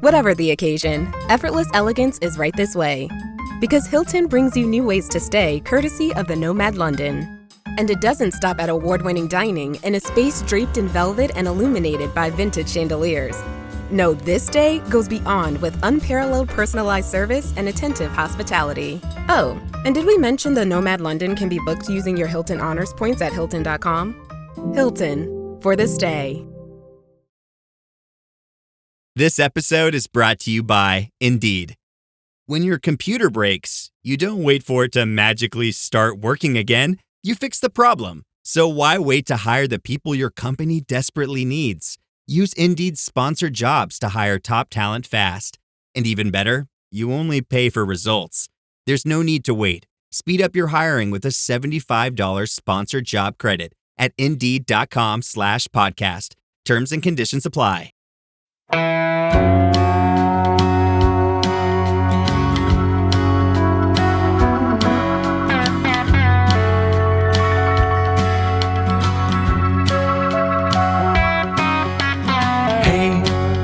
Whatever the occasion, effortless elegance is right this way. Because Hilton brings you new ways to stay courtesy of the Nomad London. And it doesn't stop at award-winning dining in a space draped in velvet and illuminated by vintage chandeliers. No, this day goes beyond with unparalleled personalized service and attentive hospitality. Oh, and did we mention the Nomad London can be booked using your Hilton Honors points at Hilton.com? Hilton, for the stay. This episode is brought to you by Indeed. When your computer breaks, you don't wait for it to magically start working again. You fix the problem. So why wait to hire the people your company desperately needs? Use Indeed's sponsored jobs to hire top talent fast. And even better, you only pay for results. There's no need to wait. Speed up your hiring with a $75 sponsored job credit at Indeed.com/podcast. Terms and conditions apply.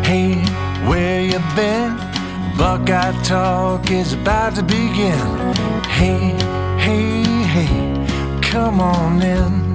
Hey, where you been? Buckeye Talk is about to begin. Hey, come on in.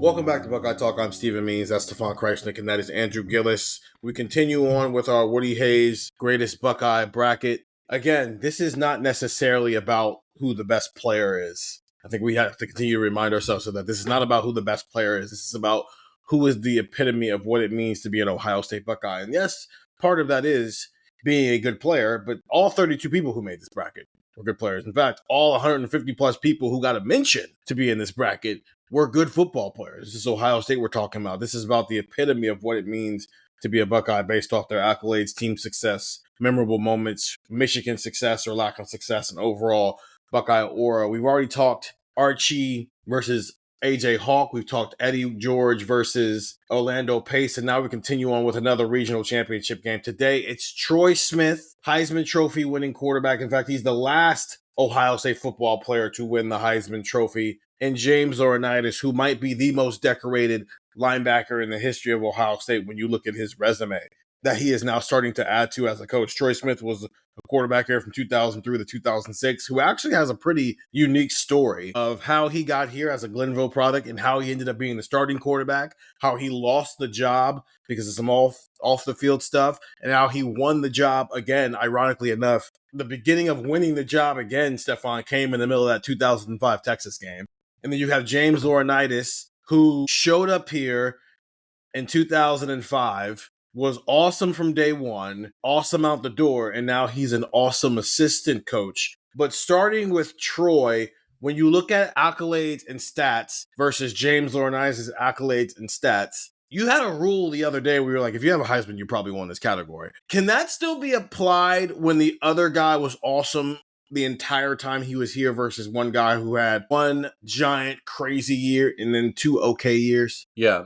Welcome back to Buckeye Talk. I'm Stephen Means. That's Stefan Krajisnik, and that is Andrew Gillis. We continue on with our Woody Hayes greatest Buckeye bracket. Again, this is not necessarily about who the best player is. I think we have to continue to remind ourselves of that. This is not about who the best player is. This is about who is the epitome of what it means to be an Ohio State Buckeye. And yes, part of that is being a good player, but all 32 people who made this bracket were good players. In fact, all 150 plus people who got a mention to be in this bracket were good football players. This is Ohio State we're talking about. This is about the epitome of what it means to be a Buckeye based off their accolades, team success, memorable moments, Michigan success or lack of success, and overall Buckeye aura. We've already talked Archie versus AJ Hawk. We've talked Eddie George versus Orlando Pace. And now we continue on with another regional championship game. Today, it's Troy Smith, Heisman Trophy winning quarterback. In fact, he's the last Ohio State football player to win the Heisman Trophy. And James Laurinaitis, who might be the most decorated linebacker in the history of Ohio State when you look at his resume that he is now starting to add to as a coach. Troy Smith was a quarterback here from 2003 to 2006 who actually has a pretty unique story of how he got here as a Glenville product and how he ended up being the starting quarterback, how he lost the job because of some off the field stuff, and how he won the job again, ironically enough. The beginning of winning the job again, Stefan, came in the middle of that 2005 Texas game. And then you have James Laurinaitis, who showed up here in 2005, was awesome from day one, awesome out the door, and now he's an awesome assistant coach. But starting with Troy, when you look at accolades and stats versus James Laurinaitis' accolades and stats, you had a rule the other day where you were like, if you have a Heisman, you probably won this category. Can that still be applied when the other guy was awesome the entire time he was here versus one guy who had one giant crazy year and then two okay years? Yeah,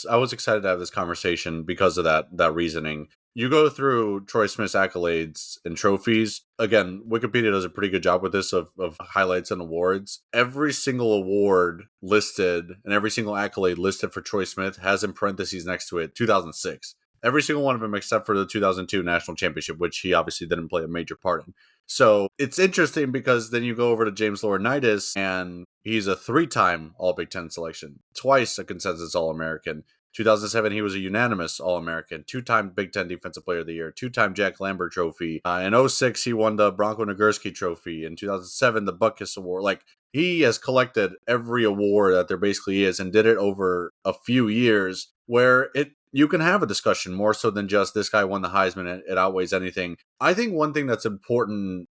I was excited to have this conversation because of that reasoning. You go through Troy Smith's accolades and trophies. Again, Wikipedia does a pretty good job with this of highlights and awards. Every single award listed and every single accolade listed for Troy Smith has in parentheses next to it 2006. Every single one of them except for the 2002 national championship, which he obviously didn't play a major part in. So it's interesting because then you go over to James Laurinaitis and he's a 3-time All-Big Ten selection, twice a consensus All-American. 2007, he was a unanimous All-American, 2-time Big Ten Defensive Player of the Year, 2-time Jack Lambert Trophy. In 2006, he won the Bronco Nagurski Trophy. In 2007, the Butkus Award. Like, he has collected every award that there basically is and did it over a few years where you can have a discussion more so than just this guy won the Heisman. It outweighs anything. I think one thing that's important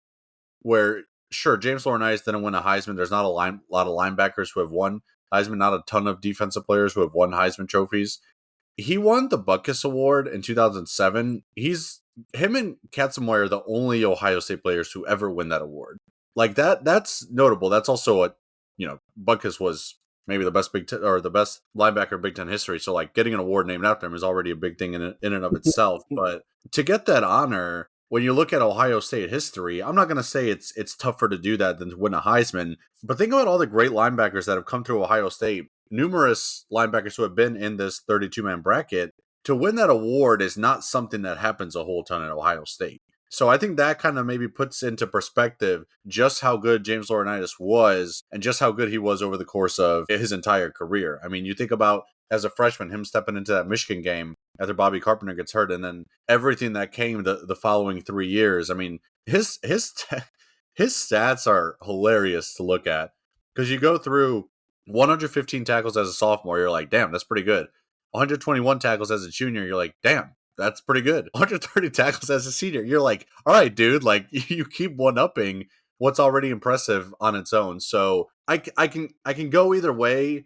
where, sure, James Laurinaitis didn't win a Heisman. There's not a lot of linebackers who have won Heisman, not a ton of defensive players who have won Heisman trophies. He won the Butkus Award in 2007. Him and Katzenmoyer are the only Ohio State players who ever win that award. Like that's notable. That's also Butkus was maybe the best the best linebacker in Big Ten history. So like getting an award named after him is already a big thing in and of itself. But to get that honor, when you look at Ohio State history, I'm not going to say it's tougher to do that than to win a Heisman. But think about all the great linebackers that have come through Ohio State. numerous linebackers who have been in this 32-man bracket. To win that award is not something that happens a whole ton at Ohio State. So I think that kind of maybe puts into perspective just how good James Laurinaitis was and just how good he was over the course of his entire career. I mean, you think about as a freshman, him stepping into that Michigan game after Bobby Carpenter gets hurt, and then everything that came the following 3 years. I mean, his stats are hilarious to look at because you go through 115 tackles as a sophomore, you're like, damn, that's pretty good. 121 tackles as a junior, you're like, damn, that's pretty good. 130 tackles as a senior, you're like, all right, dude, like you keep one-upping what's already impressive on its own. So I can go either way,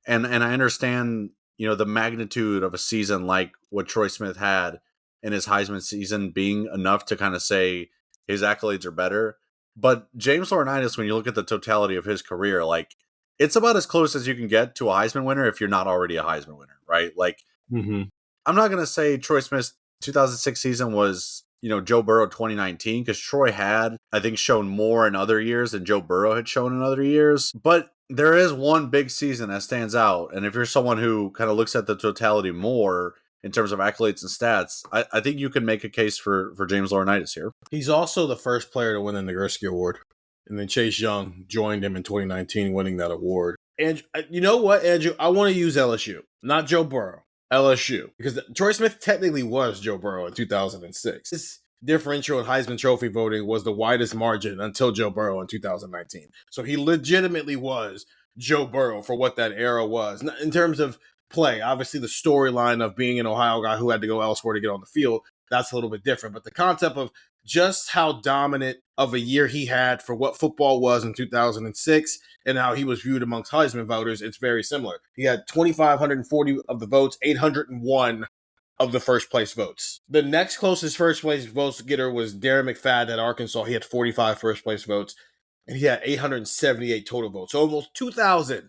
and I understand, the magnitude of a season like what Troy Smith had in his Heisman season being enough to kind of say his accolades are better. But James Laurinaitis, when you look at the totality of his career, like it's about as close as you can get to a Heisman winner if you're not already a Heisman winner, right? Like, I'm not going to say Troy Smith's 2006 season was, Joe Burrow 2019, because Troy had, I think, shown more in other years than Joe Burrow had shown in other years. But there is one big season that stands out. And if you're someone who kind of looks at the totality more in terms of accolades and stats, I think you can make a case for James Laurinaitis here. He's also the first player to win the Nagurski Award. And then Chase Young joined him in 2019, winning that award. And you know what, Andrew? I want to use LSU, not Joe Burrow. LSU. Because Troy Smith technically was Joe Burrow in 2006. His differential in Heisman Trophy voting was the widest margin until Joe Burrow in 2019. So he legitimately was Joe Burrow for what that era was. In terms of play, obviously the storyline of being an Ohio guy who had to go elsewhere to get on the field, that's a little bit different. But the concept of just how dominant of a year he had for what football was in 2006 and how he was viewed amongst Heisman voters, it's very similar. He had 2,540 of the votes, 801 of the first place votes. The next closest first place votes getter was Darren McFadden at Arkansas. He had 45 first place votes, and he had 878 total votes. So almost 2,000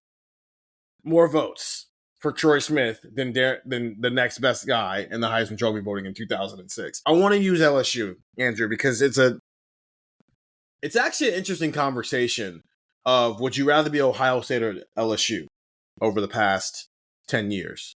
more votes for Troy Smith than the next best guy in the Heisman Trophy voting in 2006. I want to use LSU, Andrew, because it's actually an interesting conversation of would you rather be Ohio State or LSU over the past 10 years?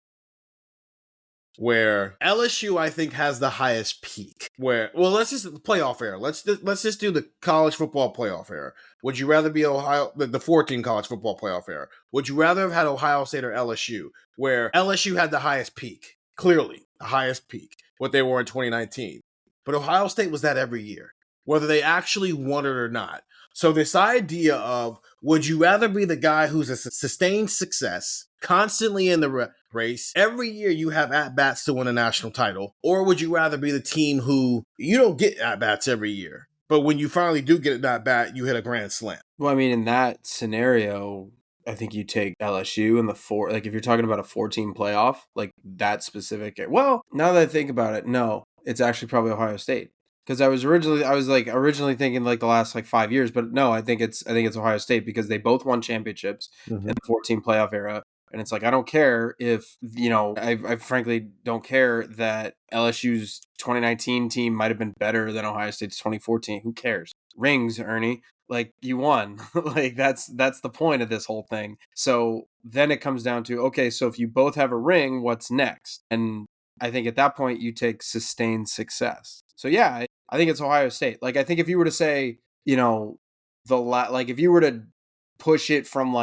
Where LSU, I think, has the highest peak. Let's just playoff era. Let's just do the college football playoff era. Would you rather be the 14 college football playoff era? Would you rather have had Ohio State or LSU, where LSU had the highest peak, clearly the highest peak, what they were in 2019, but Ohio State was that every year, whether they actually won it or not. So this idea of would you rather be the guy who's a sustained success, constantly in the race, every year you have at-bats to win a national title, or would you rather be the team who you don't get at-bats every year, but when you finally do get an at-bat, you hit a grand slam? Well, I mean, in that scenario, I think you take LSU in the four. Like if you're talking about a 4-team playoff, like that specific. Well, now that I think about it, no, it's actually probably Ohio State. Because I was originally thinking like the last 5 years, but no, I think it's Ohio State because they both won championships in the 14 playoff era. And it's like, I don't care if, I frankly don't care that LSU's 2019 team might have been better than Ohio State's 2014. Who cares? Rings, Ernie. Like, you won. Like, that's the point of this whole thing. So then it comes down to, okay, so if you both have a ring, what's next? And I think at that point you take sustained success. So yeah, I think it's Ohio State. Like, I think if you were to say, if you were to push it from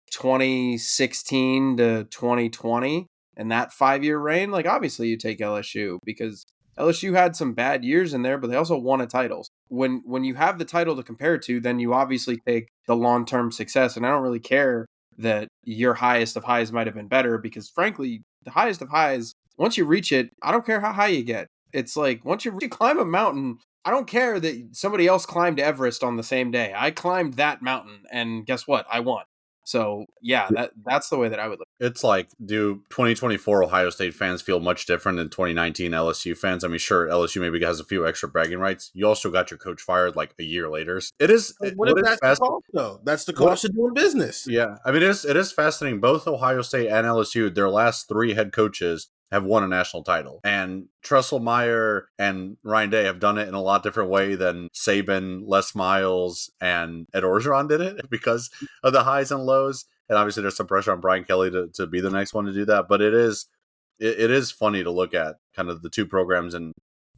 2016 to 2020 and that 5-year reign, obviously you take LSU because LSU had some bad years in there, but they also won a title. When you have the title to compare it to, then you obviously take the long-term success. And I don't really care that your highest of highs might have been better because frankly, the highest of highs, once you reach it, I don't care how high you get. It's like once you climb a mountain, I don't care that somebody else climbed Everest on the same day. I climbed that mountain and guess what? I won. So yeah, that's the way that I would look. It's like, do 2024 Ohio State fans feel much different than 2019 LSU fans? I mean, sure, LSU maybe has a few extra bragging rights. You also got your coach fired a year later. It is. What if that's the cost, though? That's the cost of doing business. Yeah, I mean, it is fascinating. Both Ohio State and LSU, their last 3 head coaches have won a national title. And Tressel-Meyer and Ryan Day have done it in a lot different way than Saban, Les Miles, and Ed Orgeron did it because of the highs and lows. And obviously there's some pressure on Brian Kelly to be the next one to do that. But it is funny to look at kind of the two programs and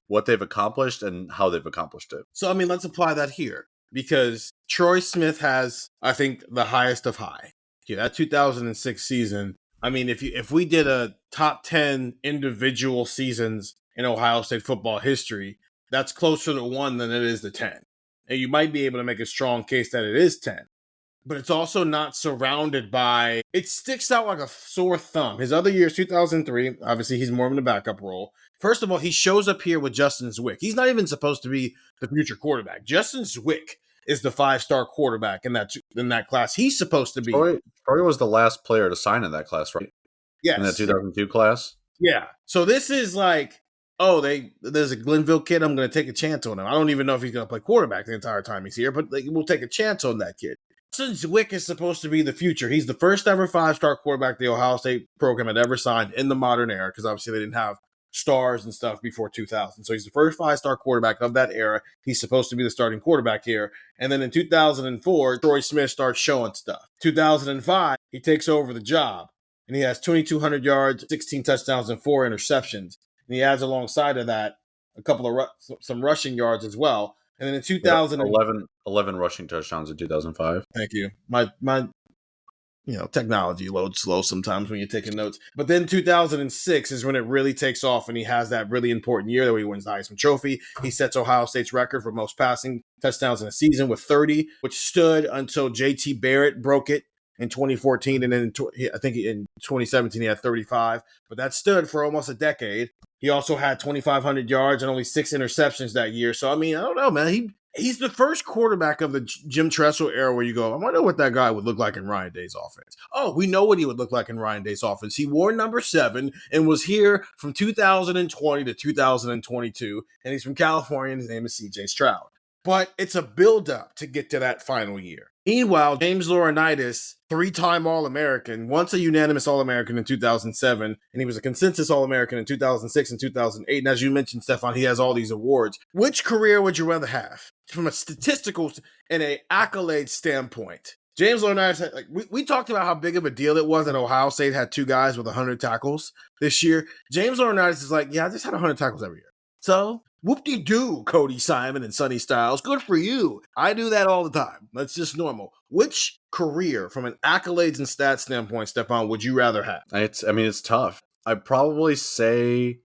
what they've accomplished and how they've accomplished it. So, I mean, let's apply that here because Troy Smith has, I think, the highest of high. Yeah, that 2006 season. I mean, if we did a top 10 individual seasons in Ohio State football history, that's closer to 1 than it is to 10. And you might be able to make a strong case that it is 10. But it's also not surrounded by, it sticks out like a sore thumb. His other years, 2003, obviously he's more in the backup role. First of all, he shows up here with Justin Zwick. He's not even supposed to be the future quarterback. Justin Zwick is the 5-star quarterback in that class. He's supposed to be. Troy was the last player to sign in that class, right? Yes. In that 2002 class? Yeah. So this is like, there's a Glenville kid. I'm going to take a chance on him. I don't even know if he's going to play quarterback the entire time he's here, but we'll take a chance on that kid. Justin Zwick is supposed to be the future. He's the first ever 5-star quarterback the Ohio State program had ever signed in the modern era, because obviously they didn't have stars and stuff before 2000. So he's the first 5-star quarterback of that era. He's supposed to be the starting quarterback here. And then in 2004, Troy Smith starts showing stuff. 2005, he takes over the job, and he has 2,200 yards, 16 touchdowns, and 4 interceptions. And he adds alongside of that a couple of some rushing yards as well. And then in 11 rushing touchdowns in 2005. Thank you. My technology loads slow sometimes when you're taking notes. But then 2006 is when it really takes off, and he has that really important year that he wins the Heisman Trophy. He sets Ohio State's record for most passing touchdowns in a season with 30, which stood until J.T. Barrett broke it in 2014, and then I think in 2017 he had 35. But that stood for almost a decade. He also had 2,500 yards and only 6 interceptions that year. So, I mean, I don't know, man. He's the first quarterback of the Jim Tressel era where you go, I wonder what that guy would look like in Ryan Day's offense. Oh, we know what he would look like in Ryan Day's offense. He wore number 7 and was here from 2020 to 2022. And he's from California, and his name is C.J. Stroud. But it's a buildup to get to that final year. Meanwhile, James Laurinaitis, 3-time All-American, once a unanimous All-American in 2007, and he was a consensus All-American in 2006 and 2008. And as you mentioned, Stefan, he has all these awards. Which career would you rather have from a statistical and a accolade standpoint? James Laurinaitis, we talked about how big of a deal it was that Ohio State had 2 guys with 100 tackles this year. James Laurinaitis is like, yeah, I just had 100 tackles every year. So, whoop-de-doo, Cody Simon and Sonny Styles. Good for you. I do that all the time. That's just normal. Which career, from an accolades and stats standpoint, Stefan, would you rather have? It's tough. I'd probably say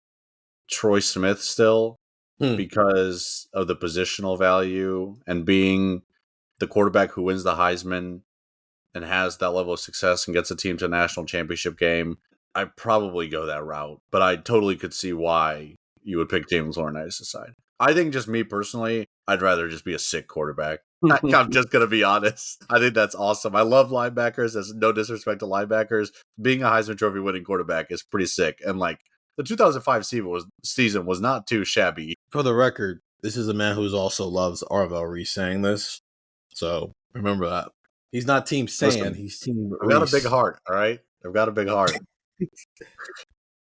Troy Smith still because of the positional value and being the quarterback who wins the Heisman and has that level of success and gets a team to a national championship game. I'd probably go that route, but I totally could see why you would pick James Laurinaitis' side. I think just me personally, I'd rather just be a sick quarterback. I'm just going to be honest. I think that's awesome. I love linebackers. There's no disrespect to linebackers. Being a Heisman Trophy winning quarterback is pretty sick. And the 2005 season was not too shabby. For the record, this is a man who also loves Arvell Reese saying this. So remember that. He's not Team Sand. He's Team I've got a big heart, all right? I've got a big heart.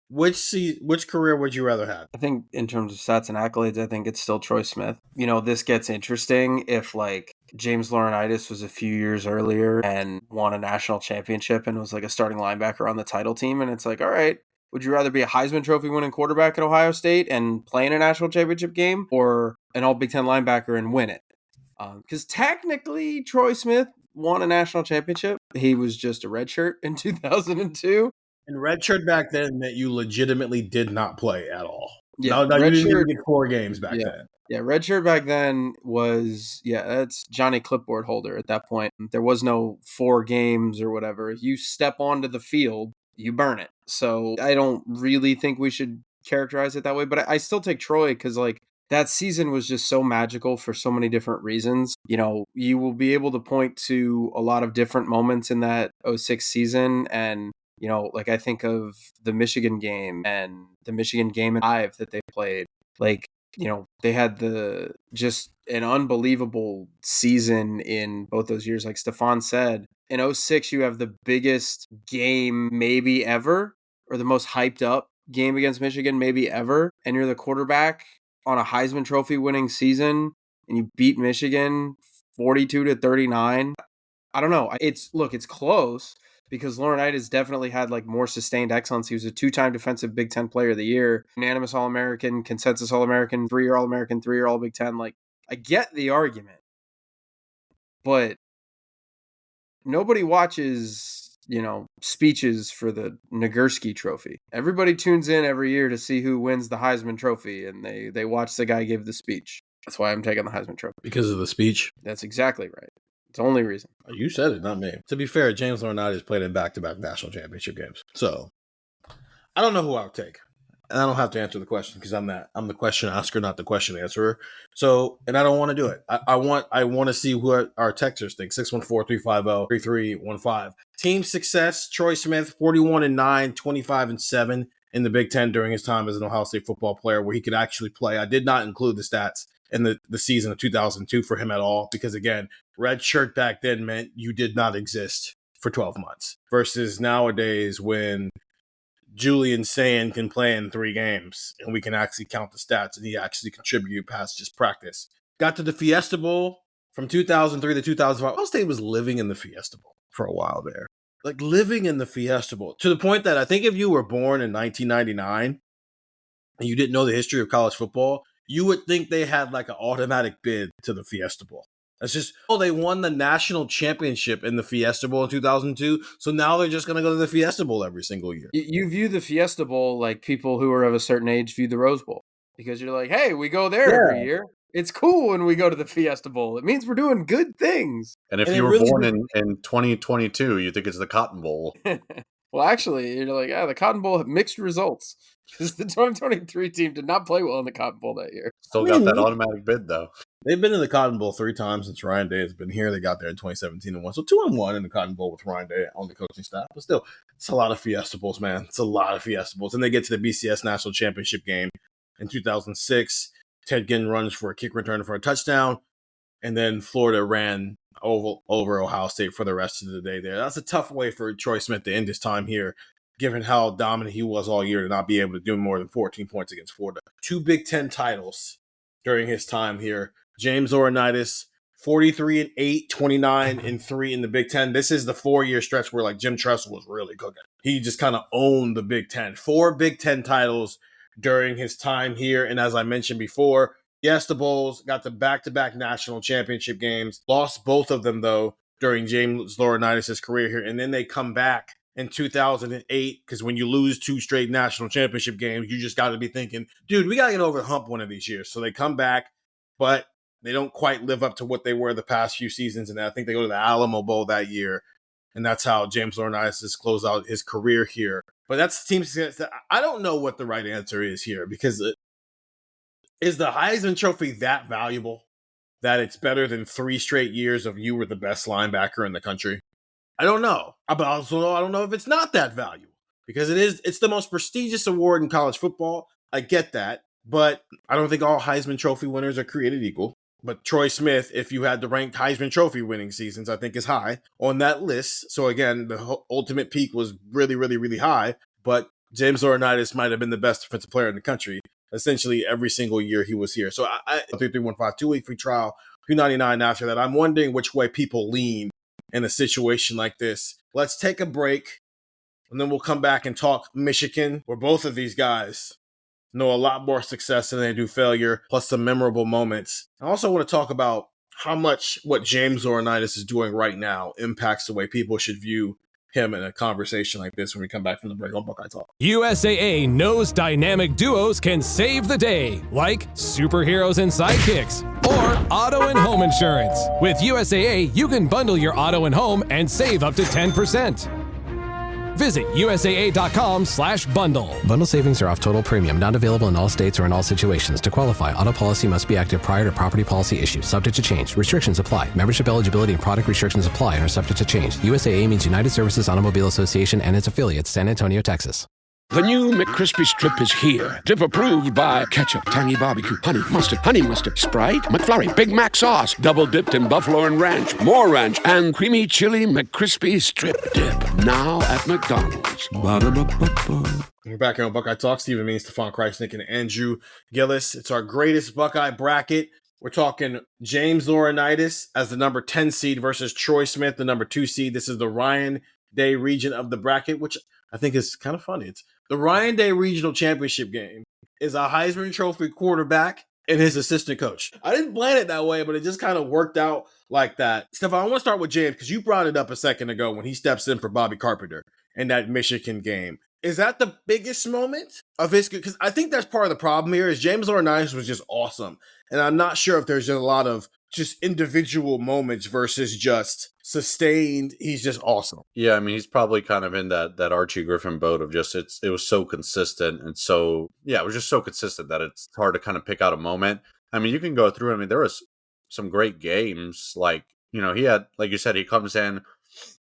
Which career would you rather have? I think in terms of stats and accolades, I think it's still Troy Smith. This gets interesting if James Laurinaitis was a few years earlier and won a national championship and was a starting linebacker on the title team. And it's all right, would you rather be a Heisman Trophy winning quarterback at Ohio State and play in a national championship game, or an all Big Ten linebacker and win it? Because technically Troy Smith won a national championship. He was just a redshirt in 2002. And redshirt back then meant you legitimately did not play at all. Yeah, no, you didn't even get 4 games back then. Yeah, redshirt back then was, that's Johnny Clipboard holder at that point. There was no 4 games or whatever. You step onto the field, you burn it. So I don't really think we should characterize it that way. But I still take Troy because, that season was just so magical for so many different reasons. You will be able to point to a lot of different moments in that 06 season, and I think of the Michigan game and the Michigan game in 5 that they played. They had just an unbelievable season in both those years. Like Stefan said, in 06, you have the biggest game maybe ever, or the most hyped up game against Michigan maybe ever. And you're the quarterback on a Heisman Trophy winning season, and you beat Michigan 42-39. I don't know. It's close because Laurinaitis definitely had like more sustained excellence. He was a 2-time defensive Big Ten Player of the Year, unanimous All-American, consensus All-American, 3-year All-American, 3-year All-Big Ten. Like, I get the argument, but nobody watches, speeches for the Nagurski Trophy. Everybody tunes in every year to see who wins the Heisman Trophy, and they watch the guy give the speech. That's why I'm taking the Heisman Trophy. Because of the speech? That's exactly right. It's the only reason. You said it, not me. To be fair, James Laurinaitis played in back-to-back national championship games. So, I don't know who I would take. And I don't have to answer the question because I'm the question asker, not the question answerer. So, and I don't want to do it. I want to see who our texters think. 614-350-3315. Team success, Troy Smith, 41-9, 25-7 in the Big Ten during his time as an Ohio State football player where he could actually play. I did not include the stats in the season of 2002 for him at all because, again, red shirt back then meant you did not exist for 12 months versus nowadays when Julian Sand can play in 3 games and we can actually count the stats and he actually contribute past just practice. Got to the Fiesta Bowl from 2003 to 2005. Ohio State was living in the Fiesta Bowl for a while there. Like living in the Fiesta Bowl to the point that I think if you were born in 1999 and you didn't know the history of college football, you would think they had like an automatic bid to the Fiesta Bowl. That's just, they won the national championship in the Fiesta Bowl in 2002, so now they're just going to go to the Fiesta Bowl every single year. You view the Fiesta Bowl like people who are of a certain age view the Rose Bowl because you're like, hey, we go there every year. It's cool when we go to the Fiesta Bowl. It means we're doing good things. And if you were born in 2022, you think it's the Cotton Bowl. Well, actually, you're like, the Cotton Bowl had mixed results because the 2023 team did not play well in the Cotton Bowl that year. Still got that automatic bid, though. They've been in the Cotton Bowl 3 times since Ryan Day has been here. They got there in 2017 and won. So 2-1 in the Cotton Bowl with Ryan Day on the coaching staff. But still, it's a lot of Fiesta Bowls, man. It's a lot of Fiesta Bowls. And they get to the BCS National Championship game in 2006. Ted Ginn runs for a kick return for a touchdown. And then Florida ran over Ohio State for the rest of the day there. That's a tough way for Troy Smith to end his time here, given how dominant he was all year to not be able to do more than 14 points against Florida. 2 Big Ten titles during his time here. James Laurinaitis, 43-8, 29-3 in the Big Ten. This is the 4-year stretch where like Jim Tressel was really cooking. He just kind of owned the Big Ten. 4 Big Ten titles during his time here. And as I mentioned before, Fiesta Bowls, got to back-to-back national championship games. Lost both of them, though, during James Laurinaitis' career here. And then they come back in 2008 because when you lose 2 straight national championship games, you just got to be thinking, dude, we got to get over the hump one of these years. So they come back, but they don't quite live up to what they were the past few seasons. And I think they go to the Alamo Bowl that year. And that's how James Laurinaitis has closed out his career here. But that's the team success. I don't know what the right answer is here because is the Heisman Trophy that valuable that it's better than 3 straight years of you were the best linebacker in the country? I don't know. But also, I don't know if it's not that valuable because it's the most prestigious award in college football. I get that, but I don't think all Heisman Trophy winners are created equal. But Troy Smith, if you had the ranked Heisman Trophy winning seasons, I think is high on that list. So again, the ultimate peak was really, really, really high. But James Laurinaitis might have been the best defensive player in the country essentially every single year he was here. So I 3315, 2-week free trial, $2.99 after that. I'm wondering which way people lean in a situation like this. Let's take a break, and then we'll come back and talk Michigan, where both of these guys know a lot more success than they do failure, plus some memorable moments. I also want to talk about how much what James Laurinaitis is doing right now impacts the way people should view him in a conversation like this when we come back from the break on Buckeye Talk. USAA knows dynamic duos can save the day, like superheroes and sidekicks, or auto and home insurance. With USAA, you can bundle your auto and home and save up to 10%. Visit USAA.com/bundle. Bundle savings are off total premium, not available in all states or in all situations. To qualify, auto policy must be active prior to property policy issue, subject to change. Restrictions apply. Membership eligibility and product restrictions apply and are subject to change. USAA means United Services Automobile Association and its affiliates, San Antonio, Texas. The new McCrispy Strip is here. Dip approved by ketchup, tangy barbecue, honey mustard, Sprite, McFlurry, Big Mac sauce, double dipped in buffalo and ranch, more ranch, and creamy chili McCrispy Strip Dip. Now at McDonald's. Ba-da-ba-ba-ba. We're back here on Buckeye Talk. Stephen Means, Stefan Krajisnik, and Andrew Gillis. It's our greatest Buckeye bracket. We're talking James Laurinaitis as the number 10 seed versus Troy Smith, the number 2 seed. This is the Ryan Day region of the bracket, which I think is kind of funny. It's the Ryan Day Regional Championship game is a Heisman Trophy quarterback and his assistant coach. I didn't plan it that way, but it just kind of worked out like that. Stefan, I want to start with James because you brought it up a second ago when he steps in for Bobby Carpenter in that Michigan game. Is that the biggest moment of his? Because I think that's part of the problem here is James Laurinaitis was just awesome. And I'm not sure if there's a lot of just individual moments versus just sustained. He's just awesome. Yeah, I mean, he's probably kind of in that Archie Griffin boat of just it was so consistent. And so, yeah, it was just so consistent that it's hard to kind of pick out a moment. I mean, you can go through. I mean, there was some great games. Like, he had, like you said, he comes in.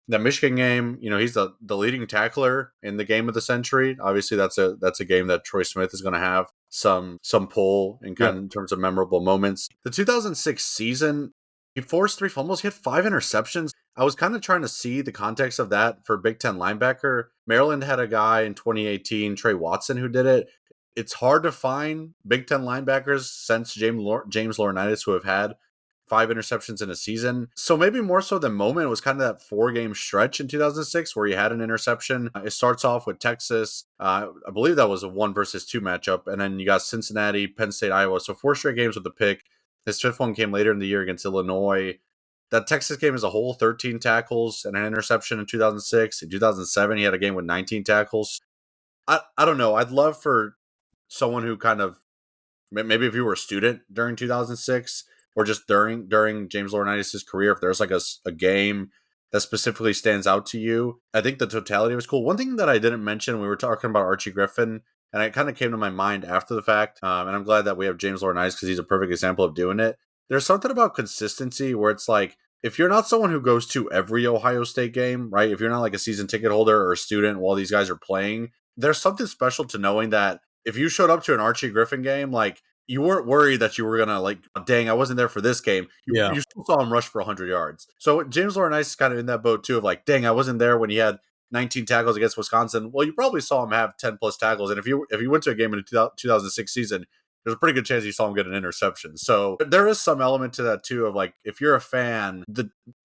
The Michigan game, he's the leading tackler in the game of the century. Obviously, that's a game that Troy Smith is going to have some pull in in terms of memorable moments. The 2006 season, he forced 3 fumbles, he had 5 interceptions. I was kind of trying to see the context of that for Big Ten linebacker. Maryland had a guy in 2018, Trey Watson, who did it. It's hard to find Big Ten linebackers since James Laurinaitis who have had 5 interceptions in a season. So maybe more so than moment, it was kind of that 4-game stretch in 2006 where he had an interception. It starts off with Texas. I believe that was a 1 versus 2 matchup. And then you got Cincinnati, Penn State, Iowa. So 4 straight games with the pick. His 5th one came later in the year against Illinois. That Texas game as a whole, 13 tackles and an interception in 2006. In 2007, he had a game with 19 tackles. I don't know. I'd love for someone who kind of, maybe if you were a student during 2006, or just during James Laurinaitis' career, if there's like a game that specifically stands out to you. I think the totality was cool. One thing that I didn't mention, we were talking about Archie Griffin, and it kind of came to my mind after the fact, and I'm glad that we have James Laurinaitis because he's a perfect example of doing it. There's something about consistency where it's like, if you're not someone who goes to every Ohio State game, right? If you're not like a season ticket holder or a student while these guys are playing, there's something special to knowing that if you showed up to an Archie Griffin game, like, you weren't worried that you were going to like, dang, I wasn't there for this game. You still saw him rush for 100 yards. So James Laurinaitis is kind of in that boat too of like, dang, I wasn't there when he had 19 tackles against Wisconsin. Well, you probably saw him have 10 plus tackles. And if you went to a game in the 2006 season, there's a pretty good chance you saw him get an interception. So there is some element to that too of like, if you're a fan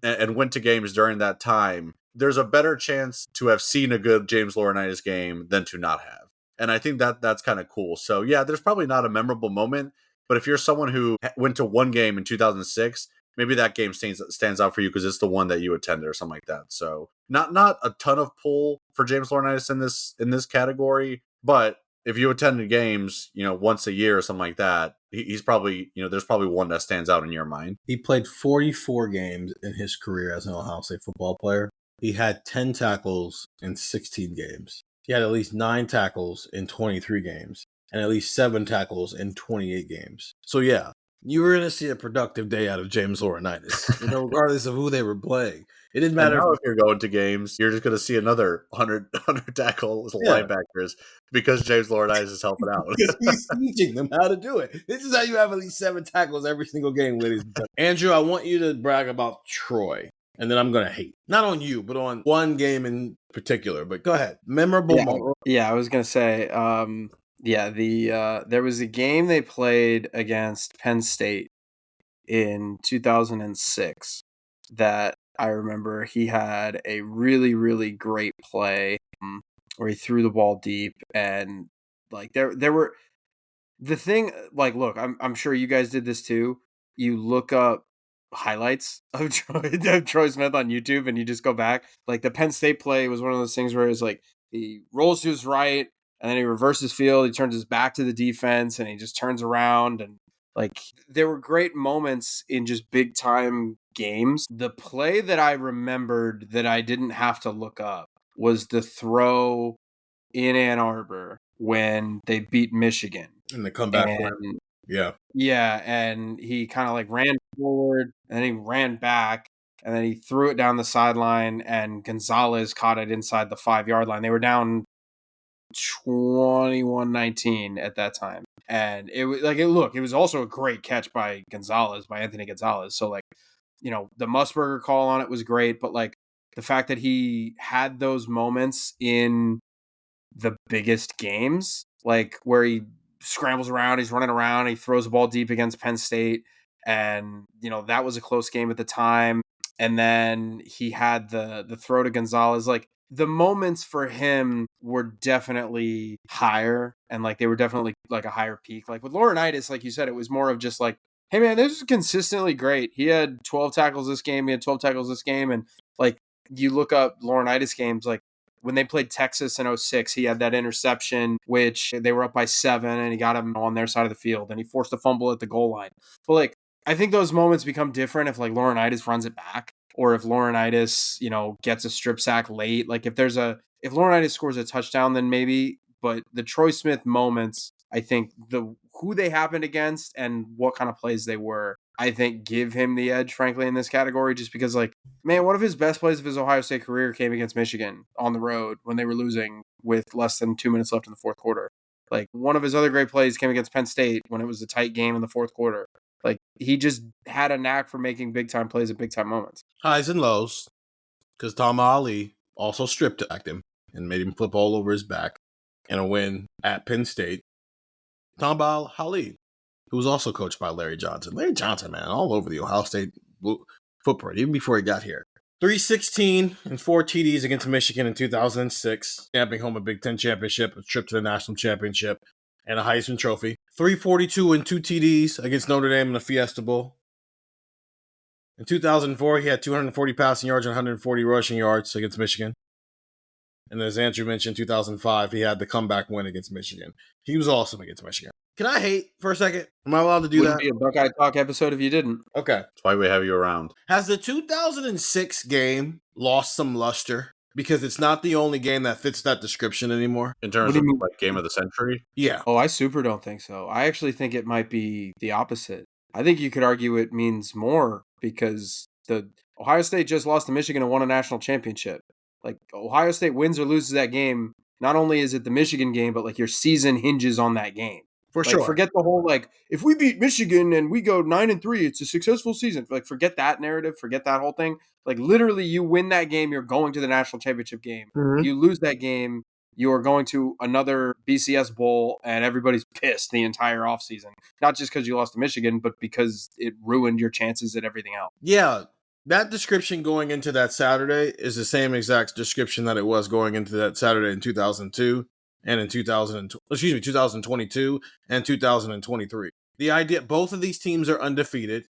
and went to games during that time, there's a better chance to have seen a good James Laurinaitis game than to not have. And I think that's kind of cool. So yeah, there's probably not a memorable moment, but if you're someone who went to one game in 2006, maybe that game stands out for you because it's the one that you attended or something like that. So not a ton of pull for James Laurinaitis in this category, but if you attended games, once a year or something like that, he's probably, there's probably one that stands out in your mind. He played 44 games in his career as an Ohio State football player. He had 10 tackles in 16 games. He had at least 9 tackles in 23 games and at least 7 tackles in 28 games. So yeah, you were going to see a productive day out of James Laurinaitis, regardless of who they were playing. It didn't matter if you're going to games, you're just going to see another 100 tackles linebackers because James Laurinaitis is helping out. He's teaching them how to do it. This is how you have at least 7 tackles every single game, ladies and gentlemen. Andrew, I want you to brag about Troy. And then I'm going to hate. Not on you, but on one game in particular. But go ahead. Memorable moment. Yeah, I was going to say, there was a game they played against Penn State in 2006 that I remember he had a really, really great play where he threw the ball deep. And like there were the thing, like, look, I'm sure you guys did this too. You look up highlights of Troy Smith on YouTube and you just go back. Like the Penn State play was one of those things where it's like he rolls to his right and then he reverses field, he turns his back to the defense and he just turns around, and like there were great moments in just big time games. The play that I remembered that I didn't have to look up was the throw in Ann Arbor when they beat Michigan and the comeback. Yeah, and he kind of like ran forward and then he ran back and then he threw it down the sideline and Gonzalez caught it inside the 5-yard line. They were down 21-19 at that time. And it was like, it was also a great catch by Anthony Gonzalez. So like, the Musburger call on it was great, but like the fact that he had those moments in the biggest games, like where he scrambles around, he's running around, he throws the ball deep against Penn State, And, that was a close game at the time. And then he had the throw to Gonzalez. Like, the moments for him were definitely higher, and like they were definitely like a higher peak. Like with Laurinaitis, like you said, it was more of just like, hey man, this is consistently great. He had 12 tackles this game, he had 12 tackles this game. And like you look up Laurinaitis games, like when they played Texas in 06, he had that interception, which they were up by 7, and he got him on their side of the field, and he forced a fumble at the goal line. But like, I think those moments become different if like Laurinaitis runs it back, or if Laurinaitis, gets a strip sack late. Like if Laurinaitis scores a touchdown, then maybe. But the Troy Smith moments, I think who they happened against and what kind of plays they were, I think give him the edge, frankly, in this category, just because like, man, one of his best plays of his Ohio State career came against Michigan on the road when they were losing with less than 2 minutes left in the fourth quarter. Like one of his other great plays came against Penn State when it was a tight game in the fourth quarter. Like he just had a knack for making big time plays at big time moments. Highs and lows, because Tom Ali also strip sacked him and made him flip all over his back in a win at Penn State. Tom Ali, who was also coached by Larry Johnson. Larry Johnson, man, all over the Ohio State footprint, even before he got here. 316 and 4 TDs against Michigan in 2006, stamping home a Big Ten championship, a trip to the national championship, and a Heisman Trophy. 342 and 2 TDs against Notre Dame in the Fiesta Bowl. In 2004, he had 240 passing yards and 140 rushing yards against Michigan. And as Andrew mentioned, 2005, he had the comeback win against Michigan. He was awesome against Michigan. Can I hate for a second? Am I allowed to do Wouldn't that? be a Buckeye Talk episode if you didn't. Okay. That's why we have you around. Has the 2006 game lost some luster? Because it's not the only game that fits that description anymore. In terms of like game of the century? Yeah. Oh, I super don't think so. I actually think it might be the opposite. I think you could argue it means more because the Ohio State just lost to Michigan and won a national championship. Like Ohio State wins or loses that game, not only is it the Michigan game, but like your season hinges on that game. For like, sure. Forget the whole like, if we beat Michigan and we go 9-3, it's a successful season. Like forget that narrative, forget that whole thing. Like literally you win that game, you're going to the national championship game. Mm-hmm. You lose that game, you are going to another BCS bowl, and everybody's pissed the entire offseason. Not just because you lost to Michigan, but because it ruined your chances at everything else. Yeah. That description going into that Saturday is the same exact description that it was going into that Saturday in 2002 and in 2022 and 2023. The idea, both of these teams are undefeated.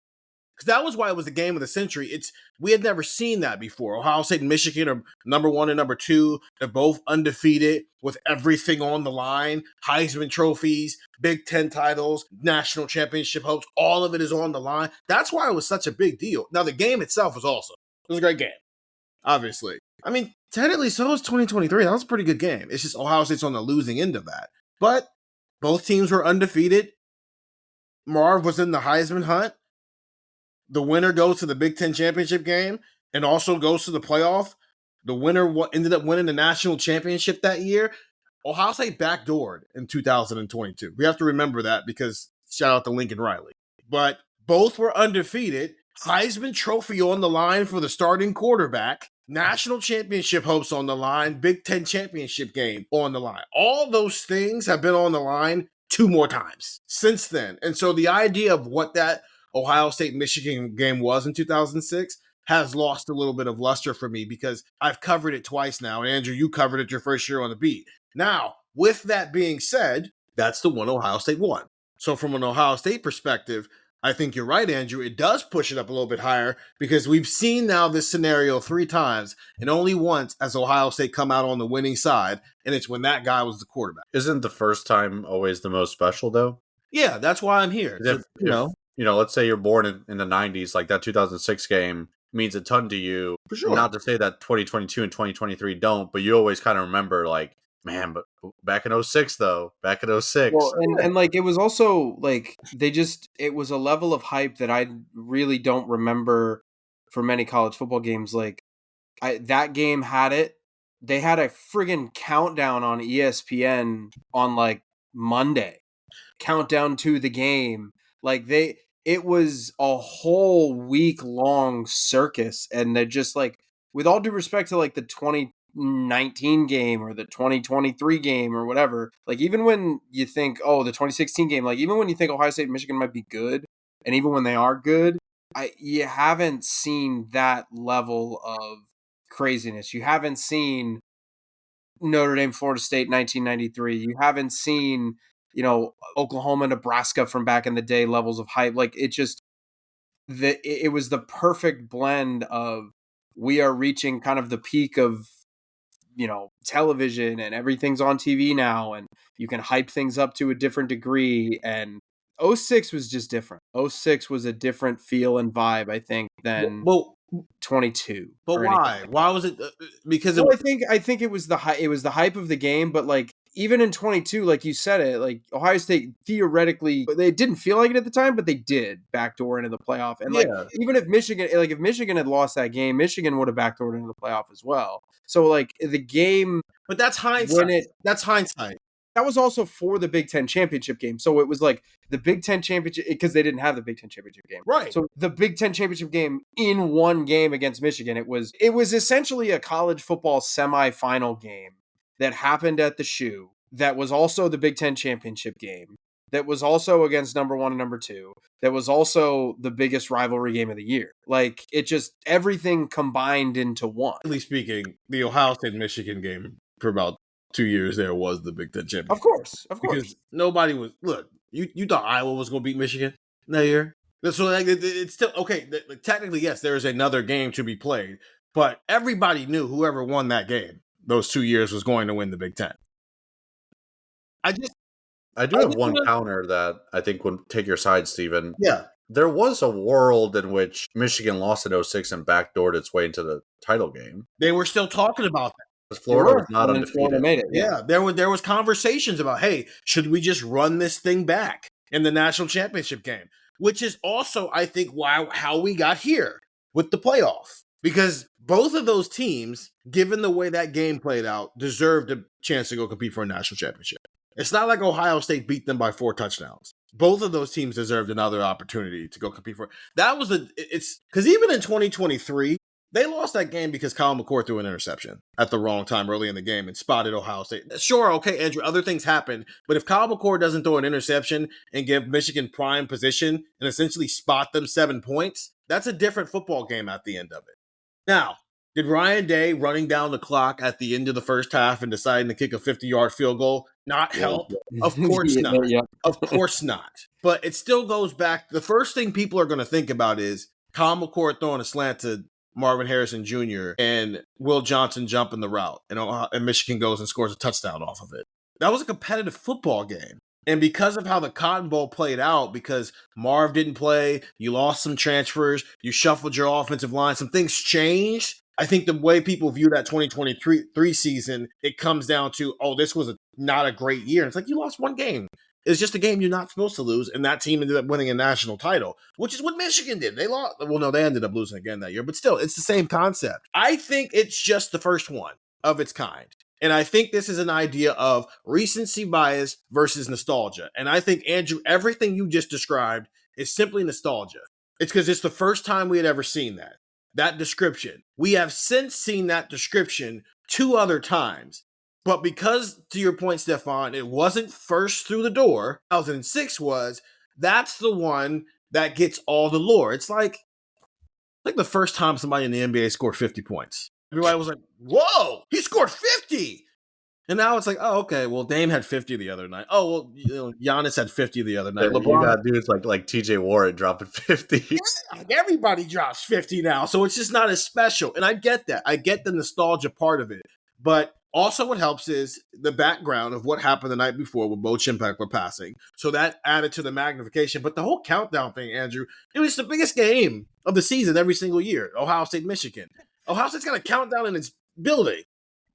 Because that was why it was the game of the century. We had never seen that before. Ohio State and Michigan are number 1 and number 2. They're both undefeated with everything on the line. Heisman trophies, Big Ten titles, national championship hopes. All of it is on the line. That's why it was such a big deal. Now, the game itself was awesome. It was a great game, obviously. I mean, technically, so was 2023. That was a pretty good game. It's just Ohio State's on the losing end of that. But both teams were undefeated. Marv was in the Heisman hunt. The winner goes to the Big Ten championship game and also goes to the playoff. The winner ended up winning the national championship that year. Ohio State backdoored in 2022. We have to remember that because shout out to Lincoln Riley. But both were undefeated. Heisman Trophy on the line for the starting quarterback. National championship hopes on the line. Big Ten championship game on the line. All those things have been on the line 2 more times since then. And so the idea of what that Ohio State-Michigan game was in 2006 has lost a little bit of luster for me because I've covered it twice now. And Andrew, you covered it your first year on the beat. Now, with that being said, that's the one Ohio State won. So from an Ohio State perspective, I think you're right, Andrew. It does push it up a little bit higher because we've seen now this scenario 3 times and only once has Ohio State come out on the winning side, and it's when that guy was the quarterback. Isn't the first time always the most special, though? Yeah, that's why I'm here. Let's say you're born in the 90s, like that 2006 game means a ton to you. For sure. Not to say that 2022 and 2023 don't, but you always kind of remember like, man, but back in 06 though, back in 06. Well, and like it was also like it was a level of hype that I really don't remember for many college football games. Like that game had it. They had a friggin' countdown on ESPN on like Monday. Countdown to the game. Like it was a whole week long circus, and they're just like, with all due respect to like the 2019 game or the 2023 game or whatever, like even when you think, oh, the 2016 game, like even when you think Ohio State and Michigan might be good, And even when they are good, you haven't seen that level of craziness. You haven't seen Notre Dame, Florida State, 1993. You haven't seen, Oklahoma, Nebraska from back in the day levels of hype. Like it was the perfect blend of we are reaching kind of the peak of, television and everything's on TV now and you can hype things up to a different degree. And '06 was just different. '06 was a different feel and vibe, I think, than Well, 22. but or anything why? like Why was it? Because well, I think it was the hype of the game, but like even in 22, like you said it, like Ohio State theoretically they didn't feel like it at the time, but they did backdoor into the playoff. And like Yeah. even if Michigan had lost that game, Michigan would have backdoored into the playoff as well. So like the game, But that's hindsight. That's hindsight. that was also for the Big Ten championship game. So it was like the Big Ten championship because they didn't have the Big Ten championship game. Right. So the Big Ten championship game in one game against Michigan, it was essentially a college football semifinal game that happened at the Shoe. That was also the Big Ten championship game. That was also against number 1 and number 2. That was also the biggest rivalry game of the year. Like it just everything combined into one. At least speaking, the Ohio State Michigan game for about 2 years there was the Big Ten championship. Of course. Because nobody was you thought Iowa was going to beat Michigan that year. So like, it's still okay. Technically, yes, there is another game to be played, but everybody knew whoever won that game those 2 years was going to win the Big Ten. I do have one counter that I think would take your side, Stephen. Yeah. There was a world in which Michigan lost in 06 and backdoored its way into the title game. They were still talking about that. Because Florida was not undefeated. Florida made it. Yeah, there was conversations about, hey, should we just run this thing back in the national championship game? Which is also, I think, how we got here with the playoff. Because both of those teams, given the way that game played out, deserved a chance to go compete for a national championship. It's not like Ohio State beat them by 4 touchdowns. Both of those teams deserved another opportunity to go compete for it. That was because even in 2023, they lost that game because Kyle McCord threw an interception at the wrong time early in the game and spotted Ohio State. Sure, okay, Andrew, other things happen, but if Kyle McCord doesn't throw an interception and give Michigan prime position and essentially spot them 7 points, that's a different football game at the end of it. Now, did Ryan Day running down the clock at the end of the first half and deciding to kick a 50-yard field goal not help? Of course not. Yeah. Of course not. But it still goes back. The first thing people are going to think about is Kyle McCord throwing a slant to Marvin Harrison Jr. and Will Johnson jumping the route, and Michigan goes and scores a touchdown off of it. That was a competitive football game. And because of how the Cotton Bowl played out, because Marv didn't play, you lost some transfers, you shuffled your offensive line, some things changed. I think the way people view that 2023 season, it comes down to, this was not a great year. It's like you lost one game. It's just a game you're not supposed to lose, and that team ended up winning a national title, which is what Michigan did. They lost. Well, no, they ended up losing again that year, but still, it's the same concept. I think it's just the first one of its kind. And I think this is an idea of recency bias versus nostalgia. And I think, Andrew, everything you just described is simply nostalgia. It's because it's the first time we had ever seen that description. We have since seen that description 2 other times. But because, to your point, Stefan, it wasn't first through the door, 2006 was, that's the one that gets all the lore. It's like the first time somebody in the NBA scored 50 points. Everybody was like, whoa, he scored 50. And now it's like, oh, okay, well, Dame had 50 the other night. Oh, well, Giannis had 50 the other night. LeBron, you got dudes like TJ Warren dropping 50. Yeah, everybody drops 50 now, so it's just not as special. And I get that. I get the nostalgia part of it. But also what helps is the background of what happened the night before with Bo Chimpakler passing. So that added to the magnification. But the whole countdown thing, Andrew, it was the biggest game of the season every single year. Ohio State, Michigan. Ohio State's got a countdown in its building.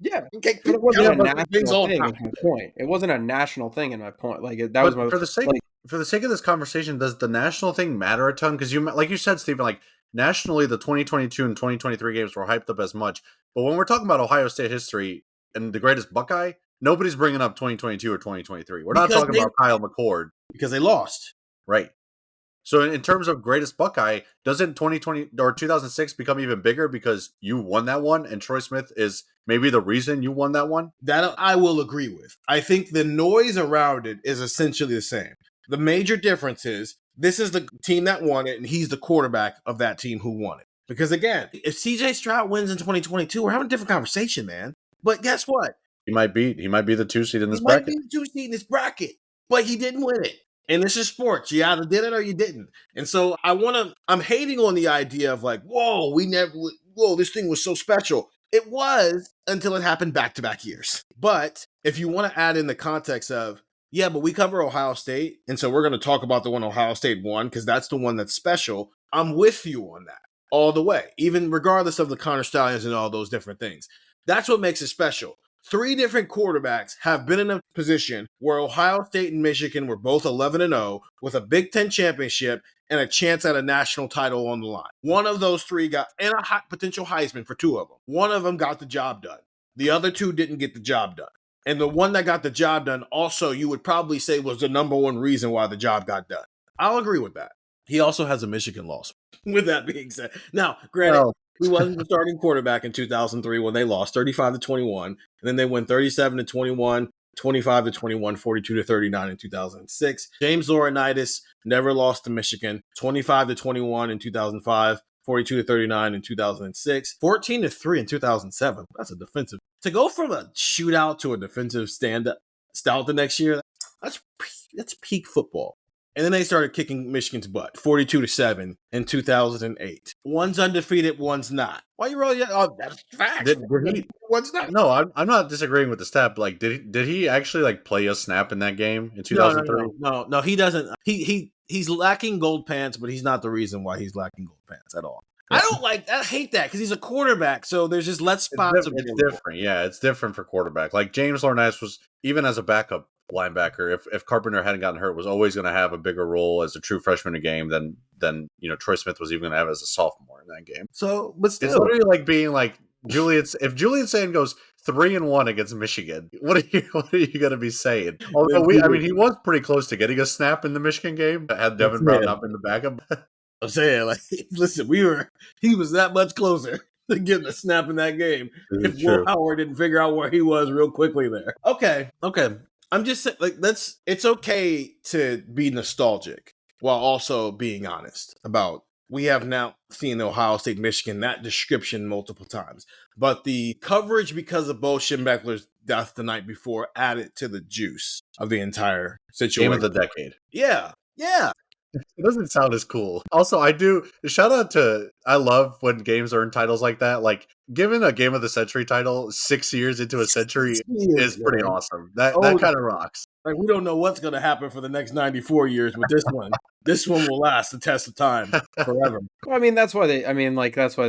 Yeah, Okay, but it wasn't a national thing. Is my point. It wasn't a national thing. In my point, was my for the sake of this conversation. Does the national thing matter a ton? Because like you said, Stephen, like nationally, the 2022 and 2023 games were hyped up as much. But when we're talking about Ohio State history and the greatest Buckeye, nobody's bringing up 2022 or 2023. We're not talking about Kyle McCord because they lost, right? So in terms of greatest Buckeye, doesn't 2020 or 2006 become even bigger because you won that one and Troy Smith is maybe the reason you won that one? That I will agree with. I think the noise around it is essentially the same. The major difference is This is the team that won it, and he's the quarterback of that team who won it. Because again, if CJ Stroud wins in 2022, we're having a different conversation, man. But guess what? He might be the 2 seed in this He bracket. might be the 2 seed in this bracket, but he didn't win it. And this is sports. You either did it or you didn't. And so I'm hating on the idea of like, this thing was so special. It was until it happened back-to-back years. But if you want to add in the context of, yeah, but we cover Ohio State, and so we're going to talk about the one Ohio State won because that's the one that's special. I'm with you on that all the way, even regardless of the Connor Stallions and all those different things. That's what makes it special. 3 different quarterbacks have been in a position where Ohio State and Michigan were both 11-0 with a Big Ten championship and a chance at a national title on the line. One of those 3 got, and a potential Heisman for 2 of them. One of them got the job done. The other 2 didn't get the job done. And the one that got the job done also, you would probably say, was the number one reason why the job got done. I'll agree with that. He also has a Michigan loss, with that being said. Now, granted, he wasn't the starting quarterback in 2003 when they lost 35-21. And then they went 37-21, 25-21, 42-39 in 2006. James Laurinaitis never lost to Michigan, 25-21 in 2005. 42-39 in 2006, 14-3 in 2007. That's a defensive. To go from a shootout to a defensive stout the next year, that's peak football. And then they started kicking Michigan's butt, 42-7 in 2008. One's undefeated, one's not. Why you rolling? Oh, that's facts. One's not. No, I'm not disagreeing with the stat. But like, did he actually like play a snap in that game in 2003? No, he doesn't. He's lacking gold pants, but he's not the reason why he's lacking gold pants at all. I hate that because he's a quarterback, so there's just less spots. It's different. Yeah, it's different for quarterback. Like James Laurinaitis was, even as a backup linebacker, if Carpenter hadn't gotten hurt, was always going to have a bigger role as a true freshman in a game than Troy Smith was even going to have as a sophomore in that game. So, but still, it's literally like being like if Julian Sand goes 3-1 against Michigan, what are you going to be saying? Although he was pretty close to getting a snap in the Michigan game. Had Devin Brown not been the backup. I'm saying, like, listen, he was that much closer to getting a snap in that game if Will Howard didn't figure out where he was real quickly there. Okay. I'm just saying, like, it's okay to be nostalgic while also being honest about, we have now seen Ohio State, Michigan, that description multiple times. But the coverage because of Bo Schembechler's death the night before added to the juice of the entire situation. Game of the decade. Yeah. It doesn't sound as cool. Also, I love when games earn titles like that. Like, giving a game of the century title 6 years into a century is pretty awesome. That kind of rocks. Like, we don't know what's going to happen for the next 94 years with this one. This one will last the test of time forever. Well, I mean, that's why they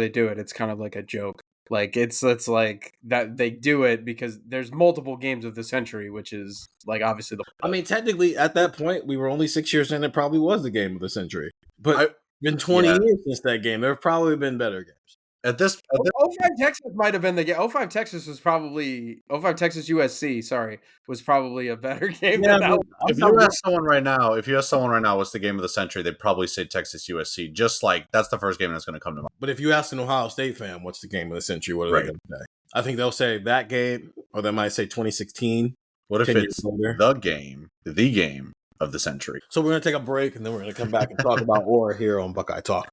do it. It's kind of like a joke. Like, it's like that they do it because there's multiple games of the century, which is like obviously technically at that point we were only 6 years in. It probably was the game of the century, but it's been 20 years since that game. There have probably been better games. 05 Texas might have been the game. 05 Texas USC, was probably a better game. If you ask someone right now what's the game of the century, they'd probably say Texas USC. Just like that's the first game that's going to come to mind. But if you ask an Ohio State fan what's the game of the century, what are they going to say? I think they'll say that game, or they might say 2016. What if it's the game of the century? So we're going to take a break, and then we're going to come back and talk about war here on Buckeye Talk.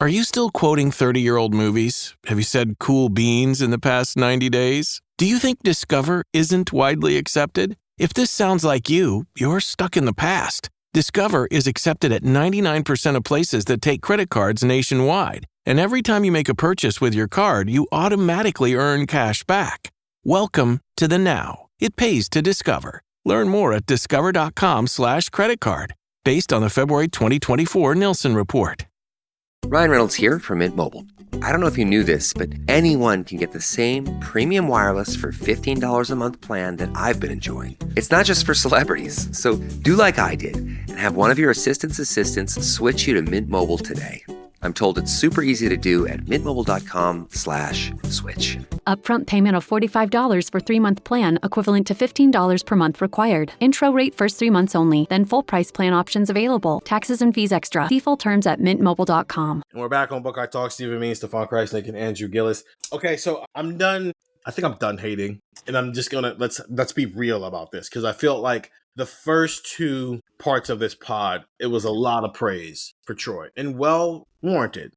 Are you still quoting 30-year-old movies? Have you said cool beans in the past 90 days? Do you think Discover isn't widely accepted? If this sounds like you're stuck in the past. Discover is accepted at 99% of places that take credit cards nationwide. And every time you make a purchase with your card, you automatically earn cash back. Welcome to the now. It pays to Discover. Learn more at discover.com/credit card. Based on the February 2024 Nielsen Report. Ryan Reynolds here from Mint Mobile. I don't know if you knew this, but anyone can get the same premium wireless for $15 a month plan that I've been enjoying. It's not just for celebrities. So do like I did and have one of your assistants switch you to Mint Mobile today. I'm told it's super easy to do at mintmobile.com/switch. Upfront payment of $45 for 3-month plan, equivalent to $15 per month required. Intro rate first 3 months only, then full price plan options available. Taxes and fees extra. See full terms at mintmobile.com. And we're back on Buckeye Talk. Stephen Means, Stefan Krajisnik, and Andrew Gillis. Okay, so I'm done. I think I'm done hating. And I'm just going to, let's be real about this, because I feel like the first two parts of this pod, it was a lot of praise for Troy, and well warranted.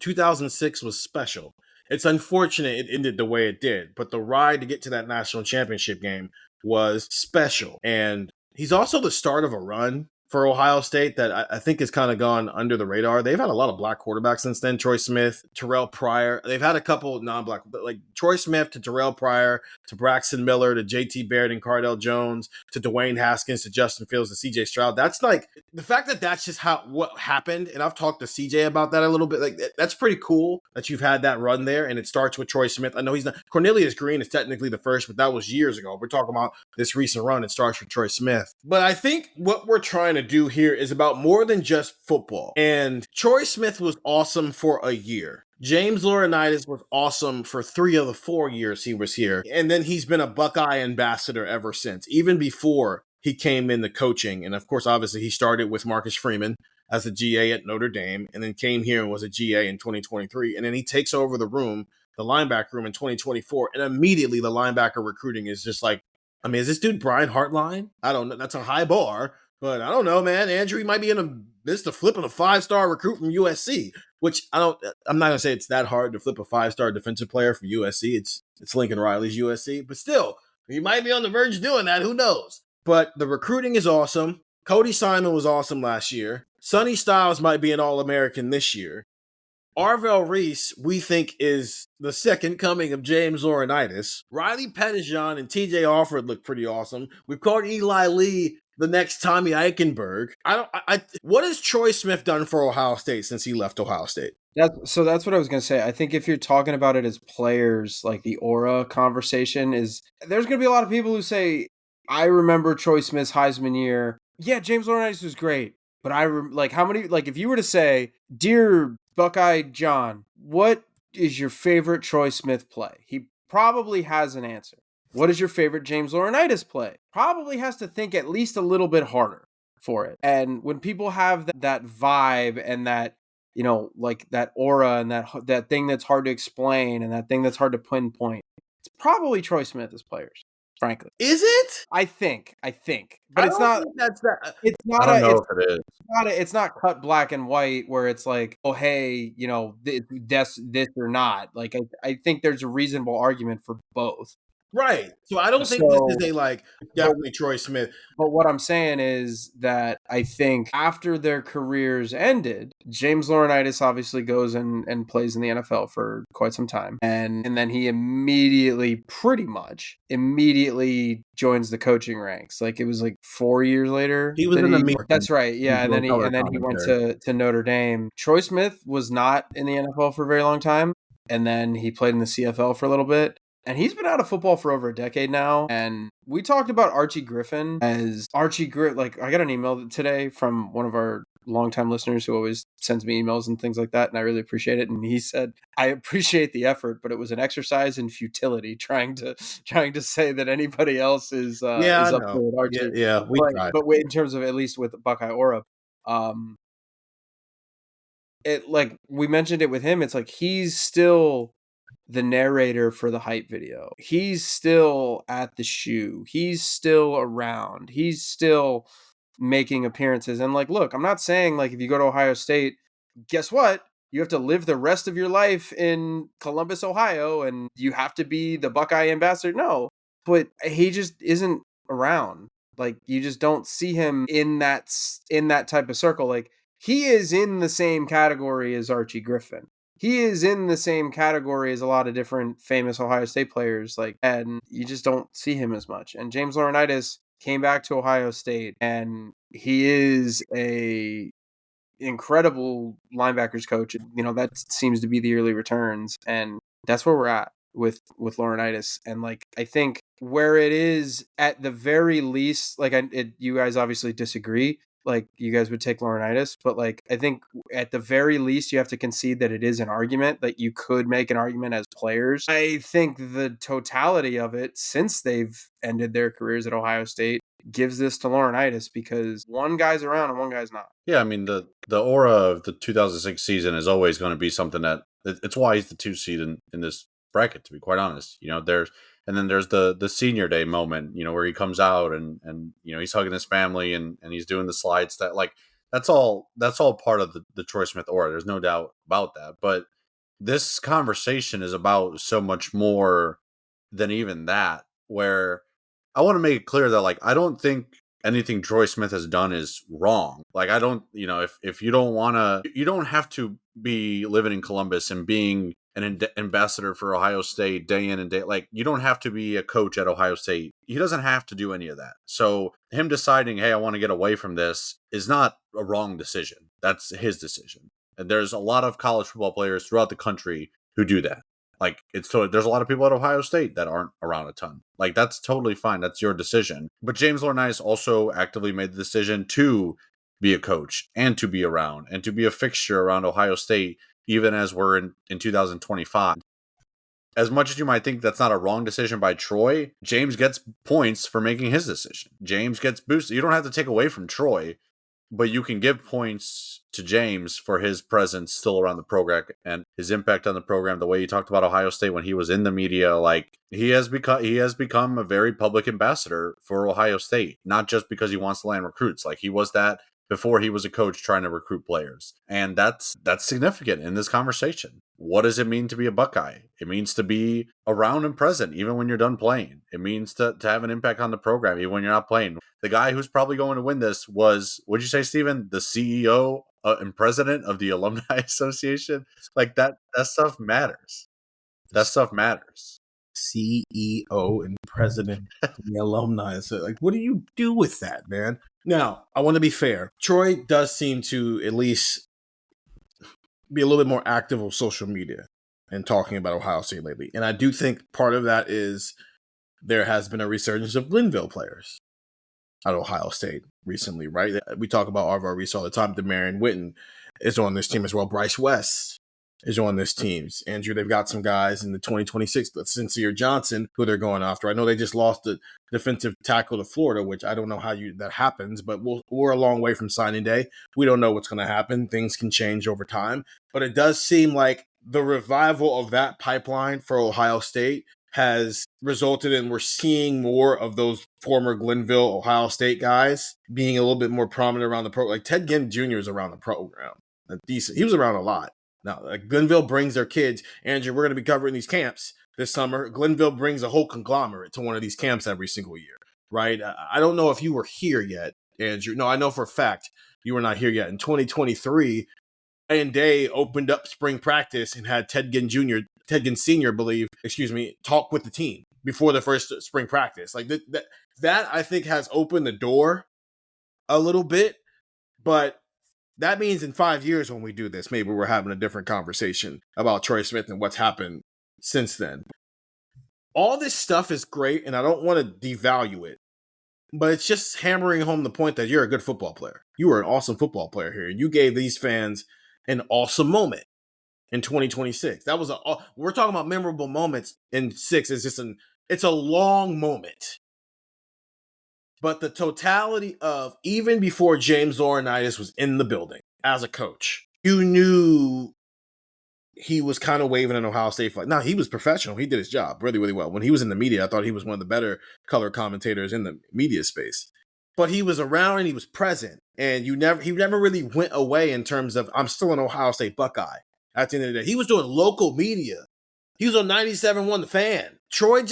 2006 was special. It's unfortunate it ended the way it did, but the ride to get to that national championship game was special. And he's also the start of a run for Ohio State that I think has kind of gone under the radar. They've had a lot of black quarterbacks since then. Troy Smith, Terrell Pryor. They've had a couple non-black, but like Troy Smith to Terrell Pryor to Braxton Miller to JT Barrett and Cardell Jones to Dwayne Haskins to Justin Fields to CJ Stroud. That's like the fact that that's just what happened. And I've talked to CJ about that a little bit. Like that's pretty cool that you've had that run there. And it starts with Troy Smith. I know he's not Cornelius Green is technically the first, but that was years ago. We're talking about this recent run. It starts with Troy Smith. But I think what we're trying to do here is about more than just football. And Troy Smith was awesome for a year. James Laurinaitis was awesome for 3 of the 4 years he was here. And then he's been a Buckeye ambassador ever since, even before he came into coaching. And of course, obviously, he started with Marcus Freeman as a GA at Notre Dame and then came here and was a GA in 2023. And then he takes over the linebacker room in 2024. And immediately the linebacker recruiting is just like, I mean, is this dude Brian Hartline? I don't know. That's a high bar. But I don't know, man. Andrew, he might be in the midst of flipping a 5-star recruit from USC, which I'm not gonna say it's that hard to flip a 5-star defensive player from USC. It's Lincoln Riley's USC, but still, he might be on the verge of doing that. Who knows? But the recruiting is awesome. Cody Simon was awesome last year. Sonny Styles might be an All-American this year. Arvell Reese, we think, is the second coming of James Laurinaitis. Riley Pettijohn and TJ Alford look pretty awesome. We've called Eli Lee the next Tommy Eichenberg. What has Troy Smith done for Ohio State since he left Ohio State? That's what I was going to say. I think if you're talking about it as players, like the aura conversation is, there's going to be a lot of people who say, I remember Troy Smith's Heisman year. Yeah, James Laurinaitis was great. But if you were to say, dear Buckeye John, what is your favorite Troy Smith play? He probably has an answer. What is your favorite James Laurinaitis play? Probably has to think at least a little bit harder for it. And when people have that vibe and that, like that aura and that thing that's hard to explain and that thing that's hard to pinpoint, it's probably Troy Smith as players. Frankly, is it? I think, but it's not. That's that. It's not. I don't know if it is. It's not cut black and white where it's like, oh hey, this or not. Like I think there's a reasonable argument for both. Right. So I don't think this is definitely Troy Smith. But what I'm saying is that I think after their careers ended, James Laurinaitis obviously goes and plays in the NFL for quite some time. And then he pretty much immediately joins the coaching ranks. Like it was like 4 years later. He was in the meeting. That's right. Yeah. And then he went to Notre Dame. Troy Smith was not in the NFL for a very long time. And then he played in the CFL for a little bit. And he's been out of football for over a decade now. And we talked about Archie Griffin as Archie Griffin. Like I got an email today from one of our longtime listeners who always sends me emails and things like that. And I really appreciate it. And he said, I appreciate the effort, but it was an exercise in futility trying to say that anybody else is up there with Archie. Yeah, we tried. But in terms of at least with Buckeye Aura, it like we mentioned it with him. It's like he's still the narrator for the hype video. He's still at the shoe. He's still around. He's still making appearances. And like, look, I'm not saying like if you go to Ohio State, guess what? You have to live the rest of your life in Columbus, Ohio, and you have to be the Buckeye ambassador. No, but he just isn't around. Like you just don't see him in that type of circle. Like he is in the same category as Archie Griffin. He is in the same category as a lot of different famous Ohio State players, and you just don't see him as much. And James Laurinaitis came back to Ohio State, and he is a incredible linebackers coach. That seems to be the early returns, and that's where we're at with Laurinaitis. And like, I think where it is at the very least, you guys obviously disagree. Like you guys would take Laurinaitis, but like I think at the very least you have to concede that it is an argument, that you could make an argument as players. I think the totality of it, since they've ended their careers at Ohio State, gives this to Laurinaitis because one guy's around and one guy's not. Yeah, I mean the aura of the 2006 season is always going to be something that it's why he's the 2 seed in this bracket. To be quite honest, And then there's the senior day moment, where he comes out and he's hugging his family and he's doing the slides. That like that's all part of the Troy Smith aura. There's no doubt about that. But this conversation is about so much more than even that, where I want to make it clear that like I don't think anything Troy Smith has done is wrong. Like I don't, if you don't want to, you don't have to be living in Columbus and being an ambassador for Ohio State day in and day, like you don't have to be a coach at Ohio State. He doesn't have to do any of that. So him deciding, hey, I want to get away from this is not a wrong decision. That's his decision. And there's a lot of college football players throughout the country who do that. Like there's a lot of people at Ohio State that aren't around a ton. Like that's totally fine. That's your decision. But James Laurinaitis also actively made the decision to be a coach and to be around and to be a fixture around Ohio State, even as we're in 2025. As much as you might think that's not a wrong decision by Troy, James gets points for making his decision. James gets boosted. You don't have to take away from Troy, but you can give points to James for his presence still around the program and his impact on the program. The way he talked about Ohio State when he was in the media, like he has become a very public ambassador for Ohio State, not just because he wants to land recruits. Like he was that before he was a coach trying to recruit players. And that's significant in this conversation. What does it mean to be a Buckeye? It means to be around and present even when you're done playing. It means to have an impact on the program even when you're not playing. The guy who's probably going to win this was, what'd you say, Stephen? The CEO and president of the Alumni Association? Like that stuff matters. That stuff matters. CEO and president of the Alumni. So, like, what do you do with that, man? Now, I want to be fair. Troy does seem to at least be a little bit more active on social media and talking about Ohio State lately. And I do think part of that is there has been a resurgence of Glenville players at Ohio State recently, right? We talk about Arvar Reese all the time. DeMarion Witten is on this team as well. Bryce West is on this team. Andrew, they've got some guys in the 2026, Sincere Johnson, who they're going after. I know they just lost the defensive tackle to Florida, which I don't know how that happens, but we're a long way from signing day. We don't know what's going to happen. Things can change over time. But it does seem like the revival of that pipeline for Ohio State has resulted in we're seeing more of those former Glenville, Ohio State guys being a little bit more prominent around the program. Like Ted Ginn Jr. is around the program. Decent. He was around a lot. Now, Glenville brings their kids. Andrew, we're going to be covering these camps this summer. Glenville brings a whole conglomerate to one of these camps every single year, right? I don't know if you were here yet, Andrew. No, I know for a fact you were not here yet. In 2023, Ryan Day opened up spring practice and had Ted Ginn Sr., talk with the team before the first spring practice. Like that I think has opened the door a little bit, but that means in 5 years when we do this, maybe we're having a different conversation about Troy Smith and what's happened since then. All this stuff is great, and I don't want to devalue it, but it's just hammering home the point that you're a good football player. You were an awesome football player here, and you gave these fans an awesome moment in 2026. That was we're talking about memorable moments in 6. It's a long moment. But the totality of, even before James Laurinaitis was in the building as a coach, you knew he was kind of waving an Ohio State flag. Now, he was professional. He did his job really, really well. When he was in the media, I thought he was one of the better color commentators in the media space. But he was around and he was present. And he never really went away in terms of, I'm still an Ohio State Buckeye at the end of the day. He was doing local media. He was on 97.1 The Fan. Troy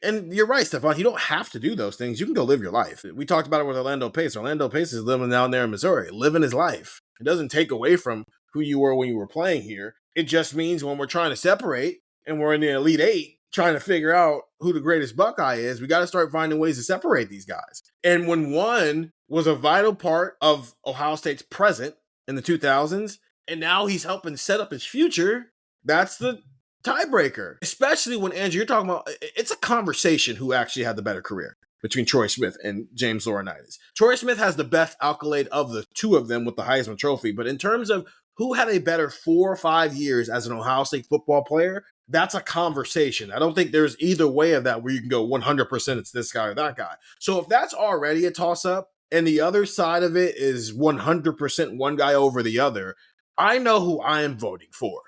and you're right, Stefan, you don't have to do those things. You can go live your life. We talked about it with Orlando Pace. Orlando Pace is living down there in Missouri, living his life. It doesn't take away from who you were when you were playing here. It just means when we're trying to separate and we're in the Elite Eight, trying to figure out who the greatest Buckeye is, we got to start finding ways to separate these guys. And when one was a vital part of Ohio State's present in the 2000s, and now he's helping set up his future, that's the tiebreaker. Especially when, Andrew, you're talking about, it's a conversation who actually had the better career between Troy Smith and James Laurinaitis. Troy Smith has the best accolade of the two of them with the Heisman Trophy, but in terms of who had a better 4 or 5 years as an Ohio State football player, that's a conversation. I don't think there's either way of that where you can go 100% it's this guy or that guy. So if that's already a toss-up and the other side of it is 100% one guy over the other, I know who I am voting for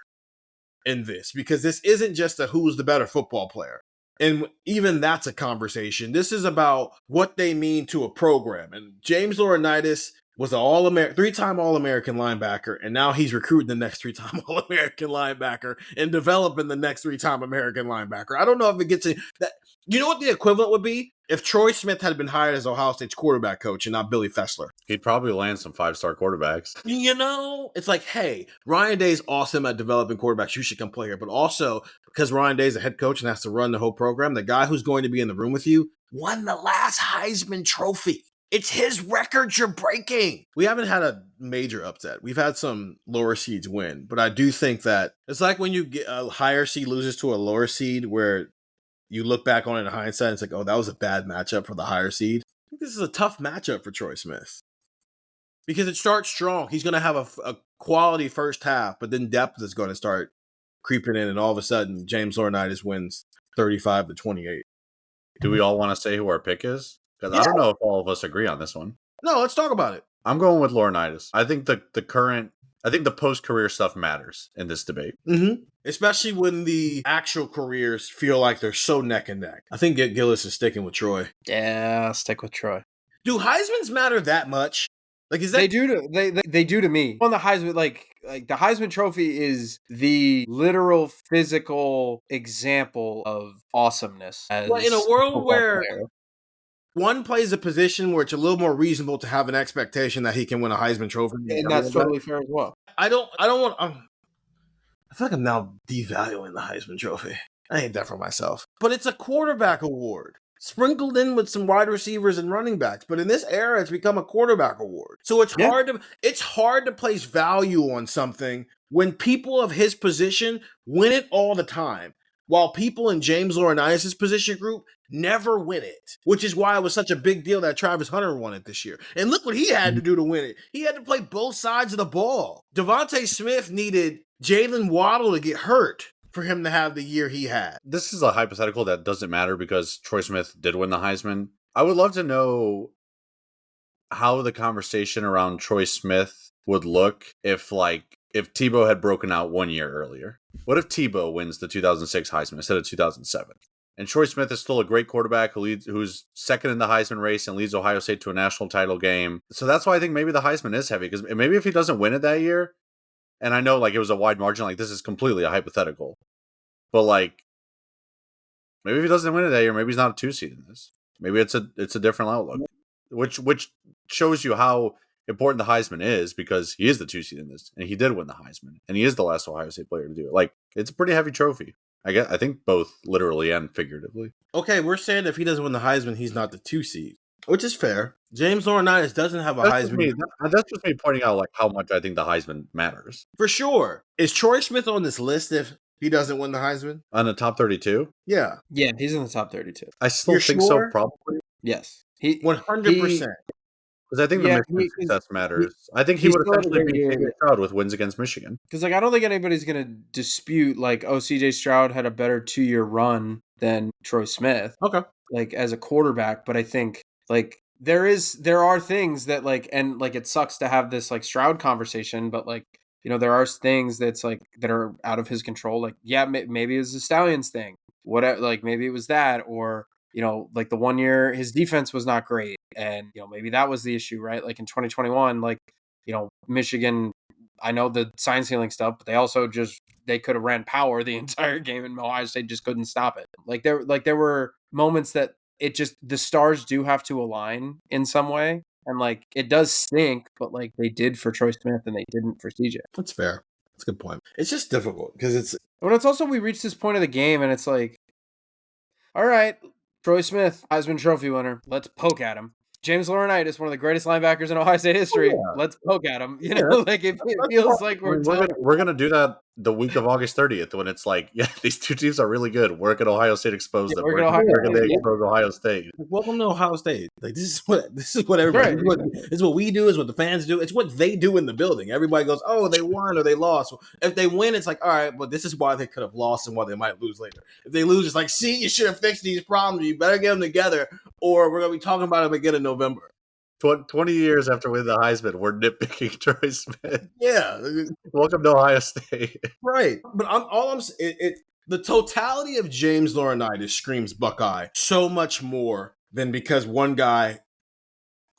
in this, because this isn't just a who's the better football player. And even that's a conversation. This is about what they mean to a program. And James Laurinaitis was an three-time All-American linebacker, and now he's recruiting the next three-time All-American linebacker and developing the next three-time American linebacker. I don't know if it gets in that. You know what the equivalent would be? If Troy Smith had been hired as Ohio State's quarterback coach and not Billy Fessler. He'd probably land some 5-star quarterbacks. You know, it's like, hey, Ryan Day's awesome at developing quarterbacks. You should come play here. But also, because Ryan Day's a head coach and has to run the whole program, the guy who's going to be in the room with you won the last Heisman Trophy. It's his record you're breaking. We haven't had a major upset. We've had some lower seeds win. But I do think that it's like when you get a higher seed loses to a lower seed where you look back on it in hindsight and it's like, oh, that was a bad matchup for the higher seed. I think this is a tough matchup for Troy Smith. Because it starts strong. He's going to have a quality first half, but then depth is going to start creeping in, and all of a sudden, James Laurinaitis wins 35-28. Do we all want to say who our pick is? Because I don't know if all of us agree on this one. No, let's talk about it. I'm going with Laurinaitis. I think the post-career stuff matters in this debate. Mm-hmm. Especially when the actual careers feel like they're so neck and neck. I think Gillis is sticking with Troy. Yeah, I'll stick with Troy. Do Heismans matter that much? Like, is that they do to me. On the Heisman, like the Heisman Trophy is the literal physical example of awesomeness. Well, in a world where one plays a position where it's a little more reasonable to have an expectation that he can win a Heisman Trophy, and that's totally fair as well. I don't want. I feel like I'm now devaluing the Heisman Trophy. I ain't that for myself, but it's a quarterback award, sprinkled in with some wide receivers and running backs. But in this era, it's become a quarterback award. So it's hard to place value on something when people of his position win it all the time, while people in James Laurinaitis' position group never win it, which is why it was such a big deal that Travis Hunter won it this year. And look what he had to do to win it. He had to play both sides of the ball. Devontae Smith needed Jalen Waddle to get hurt for him to have the year he had. This is a hypothetical that doesn't matter because Troy Smith did win the Heisman. I would love to know how the conversation around Troy Smith would look if Tebow had broken out 1 year earlier. What if Tebow wins the 2006 Heisman instead of 2007? And Troy Smith is still a great quarterback who's second in the Heisman race and leads Ohio State to a national title game. So that's why I think maybe the Heisman is heavy, because maybe if he doesn't win it that year, and I know it was a wide margin, this is completely a hypothetical, but maybe if he doesn't win it that year, maybe he's not a 2 seed in this. Maybe it's a different outlook, which shows you how important the Heisman is, because he is the 2 seed in this, and he did win the Heisman, and he is the last Ohio State player to do it. It's a pretty heavy trophy. I think both literally and figuratively. Okay, we're saying if he doesn't win the Heisman, he's not the 2 seed, which is fair. James Laurinaitis doesn't have a Heisman. That's just me pointing out how much I think the Heisman matters. For sure. Is Troy Smith on this list if he doesn't win the Heisman? On the top 32? Yeah. Yeah, he's in the top 32. I still think so, probably. Yes. 100%. Because I think the Michigan success matters. I think he would essentially be CJ Stroud with wins against Michigan. Because I don't think anybody's going to dispute CJ Stroud had a better 2-year run than Troy Smith. Okay. As a quarterback, but I think there are things that it sucks to have this Stroud conversation, but there are things that's that are out of his control. Maybe it was the Stallions thing. Maybe it was that, or the 1 year his defense was not great, and maybe that was the issue, right? In 2021, Michigan, I know the sign stealing stuff, but they also they could have ran power the entire game, and Ohio State just couldn't stop it. There were moments that the stars do have to align in some way, and it does stink, but they did for Troy Smith and they didn't for CJ. That's fair. That's a good point. It's just difficult because it's also we reached this point of the game, and it's all right, Troy Smith, Heisman Trophy winner. Let's poke at him. James Laurinaitis, one of the greatest linebackers in Ohio State history. Let's poke at him. It feels like we're gonna do that the week of August 30th when it's these two teams are really good. Where can Ohio State expose them? Where can they expose Ohio State? Welcome to Ohio State. This is what everybody. Right. This is what we do. Is what the fans do. It's what they do in the building. Everybody goes, oh, they won or they lost. If they win, it's all right, but this is why they could have lost and why they might lose later. If they lose, it's see, you should have fixed these problems. You better get them together, or we're gonna be talking about them again in November. 20 years after winning the Heisman, we're nitpicking Troy Smith. Yeah. Welcome to Ohio State. Right. But The totality of James Laurinaitis screams Buckeye so much more than because one guy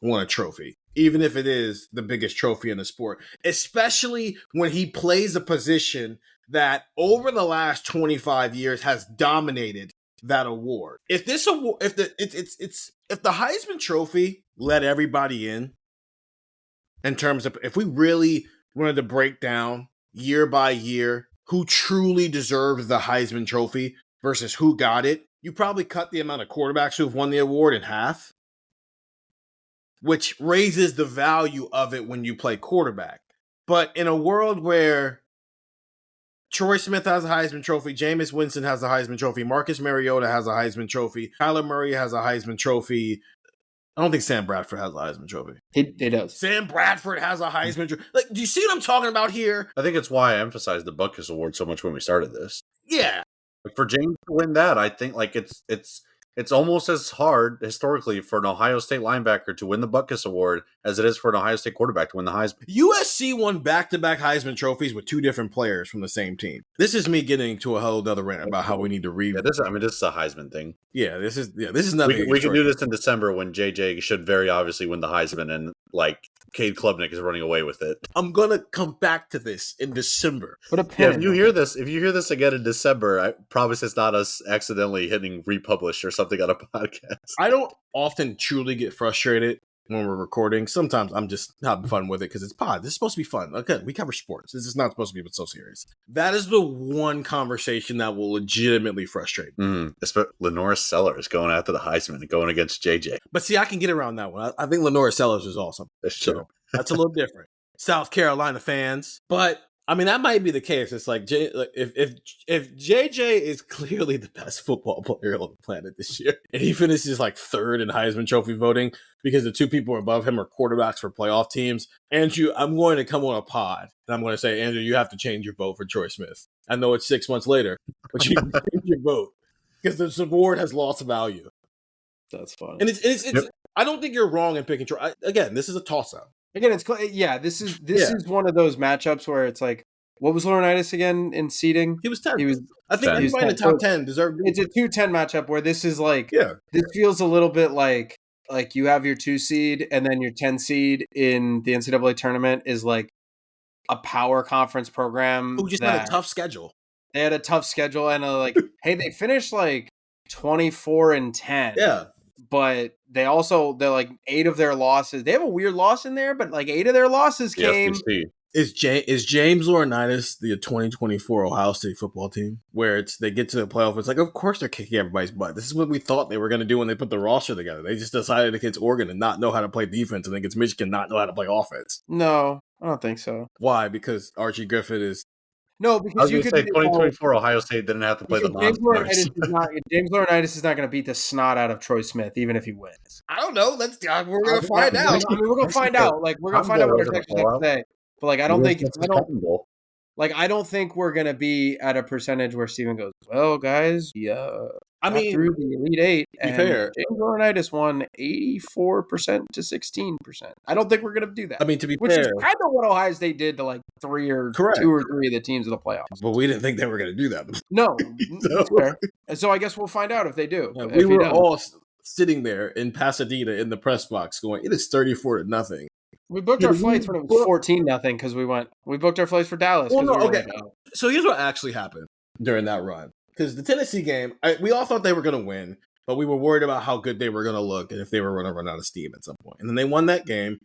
won a trophy, even if it is the biggest trophy in the sport, especially when he plays a position that over the last 25 years has dominated that award. If this award, if the Heisman Trophy let everybody in terms of, if we really wanted to break down year by year who truly deserves the Heisman Trophy versus who got it, you probably cut the amount of quarterbacks who've won the award in half, which raises the value of it when you play quarterback. But in a world where Troy Smith has a Heisman Trophy, Jameis Winston has a Heisman Trophy, Marcus Mariota has a Heisman Trophy, Kyler Murray has a Heisman Trophy. I don't think Sam Bradford has a Heisman Trophy. He does. Sam Bradford has a Heisman Trophy. Like, do you see what I'm talking about here? I think it's why I emphasized the Butkus Award so much when we started this. Yeah. Like, for James to win that, I think like it's almost as hard historically for an Ohio State linebacker to win the Butkus Award as it is for an Ohio State quarterback to win the Heisman. USC won back-to-back Heisman trophies with two different players from the same team. This is me getting to a whole other rant about how we need to read. Yeah, this is a Heisman thing. This is nothing. We can do this in December when JJ should very obviously win the Heisman and like Cade Klubnik is running away with it. I'm gonna come back to this in December. If you hear this again in December, I promise it's not us accidentally hitting republish or something on a podcast. I don't often truly get frustrated when we're recording. Sometimes I'm just having fun with it because it's pod. This is supposed to be fun. Okay, we cover sports. This is not supposed to be so serious. That is the one conversation that will legitimately frustrate me. Lenora Sellers going after the Heisman and going against JJ. But see, I can get around that one. I think Lenora Sellers is awesome. That's true. So that's a little different. South Carolina fans. But I mean, that might be the case. It's like if JJ is clearly the best football player on the planet this year, and he finishes like third in Heisman Trophy voting because the two people above him are quarterbacks for playoff teams, Andrew, I'm going to come on a pod and I'm going to say, Andrew, you have to change your vote for Troy Smith. I know it's 6 months later, but you change your vote because this award has lost value. That's fine. And it's I don't think you're wrong in picking Troy. Again, this is a toss-up. Again, this is one of those matchups where it's like, what was Laurinaitis again in seeding? He was 10. I think everybody in the top 10 deserved it. It's a 2-10 matchup where this is like, this feels a little bit like you have your 2 seed and then your 10 seed in the NCAA tournament is like a power conference program. Who just had a tough schedule. They had a tough schedule and hey, they finished like 24-10. Yeah. But they're like 8 of their losses. They have a weird loss in there, but like 8 of their losses came. Is James Laurinaitis the 2024 Ohio State football team where they get to the playoff? It's like, of course they're kicking everybody's butt. This is what we thought they were going to do when they put the roster together. They just decided against Oregon and not know how to play defense, and against Michigan not know how to play offense. No, I don't think so. Why? Because Archie Griffin is. No, because you could say 2024 Ohio State didn't have to play the non-stars. James Laurinaitis is not going to beat the snot out of Troy Smith, even if he wins. I don't know. We're going to find out. I mean, we're going to find out. Like, we're going to find out what our Texans have to say. But like, I don't think we're going to be at a percentage where Steven goes, well, guys, I mean, through the Elite Eight, and James Laurinaitis won 84% to 16%. I don't think we're going to do that. I mean, to be which fair, is kind of what Ohio State did to like 2 or 3 of the teams in the playoffs. But we didn't think they were going to do that. No, that's fair. And so I guess we'll find out if they do. Yeah, we were all sitting there in Pasadena in the press box going, it is 34-0. We booked our flights when it was 14-0 because we booked our flights for Dallas. Well, no, okay. So here's what actually happened during that run. Because the Tennessee game, we all thought they were going to win, but we were worried about how good they were going to look and if they were going to run out of steam at some point. And then they won that game,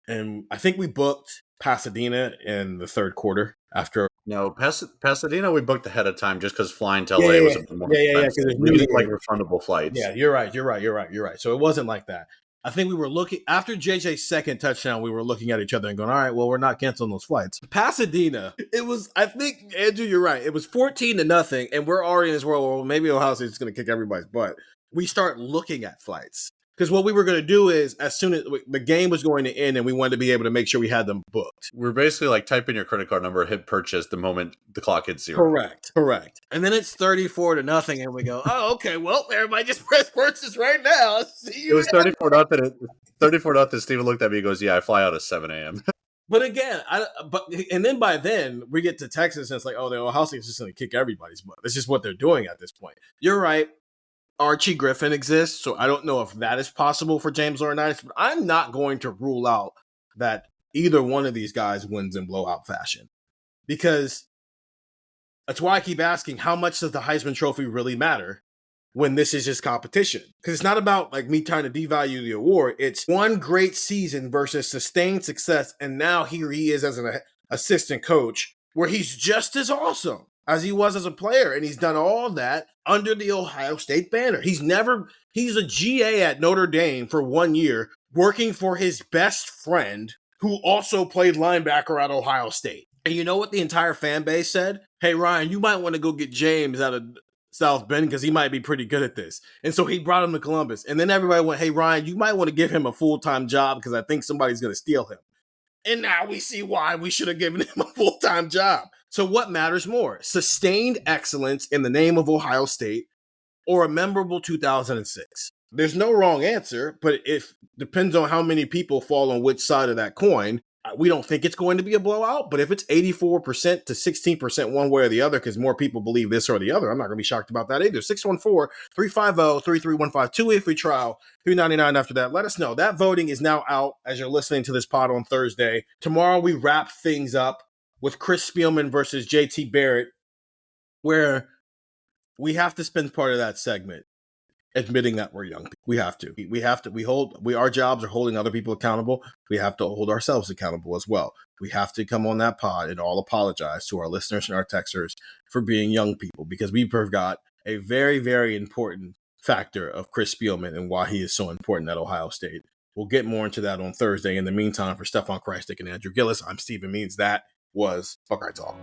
and I think we booked Pasadena in the third quarter after. No, Pasadena we booked ahead of time just because flying to LA was a bit more expensive. Because we didn't like refundable flights. Yeah, you're right. So it wasn't like that. I think we were looking after JJ's second touchdown. We were looking at each other and going, "All right, well, we're not canceling those flights." Pasadena. It was. I think Andrew, you're right. It was 14-0, and we're already in this world. Well, maybe Ohio State's going to kick everybody's butt. We start looking at flights because what we were going to do is, as soon as the game was going to end, and we wanted to be able to make sure we had them booked. We're basically like type in your credit card number, hit purchase the moment the clock hits 0. Correct. And then it's 34-0, and we go, "Oh, okay. Well, everybody just press purchase right now." See you. It was 34-0. 34-0. Steven looked at me and goes, "Yeah, I fly out at 7 a.m." But again, and then by then we get to Texas and it's like, oh, the Ohio State's just going to kick everybody's butt. That's just what they're doing at this point. You're right. Archie Griffin exists, so I don't know if that is possible for James Laurinaitis, but I'm not going to rule out that either one of these guys wins in blowout fashion. Because that's why I keep asking, how much does the Heisman Trophy really matter when this is just competition? Because it's not about like me trying to devalue the award. It's one great season versus sustained success, and now here he is as an assistant coach where he's just as awesome as he was as a player, and he's done all that under the Ohio State banner. He's a GA at Notre Dame for 1 year, working for his best friend who also played linebacker at Ohio State. And you know what the entire fan base said? Hey, Ryan, you might want to go get James out of South Bend because he might be pretty good at this. And so he brought him to Columbus. And then everybody went, hey, Ryan, you might want to give him a full-time job because I think somebody's going to steal him. And now we see why we should have given him a full-time job. So what matters more? Sustained excellence in the name of Ohio State or a memorable 2006? There's no wrong answer, but it depends on how many people fall on which side of that coin. We don't think it's going to be a blowout, but if it's 84% to 16% one way or the other, because more people believe this or the other, I'm not going to be shocked about that either. 614-350-3315, two-way free trial, $3.99 after that. Let us know. That voting is now out as you're listening to this pod on Thursday. Tomorrow we wrap things up with Chris Spielman versus JT Barrett, where we have to spend part of that segment admitting that we're young. We have to. Our jobs are holding other people accountable. We have to hold ourselves accountable as well. We have to come on that pod and all apologize to our listeners and our texters for being young people, because we forgot a very, very important factor of Chris Spielman and why he is so important at Ohio State. We'll get more into that on Thursday. In the meantime, for Stefan Krajisnik and Andrew Gillis, I'm Stephen Means. That was Buckeye Talk.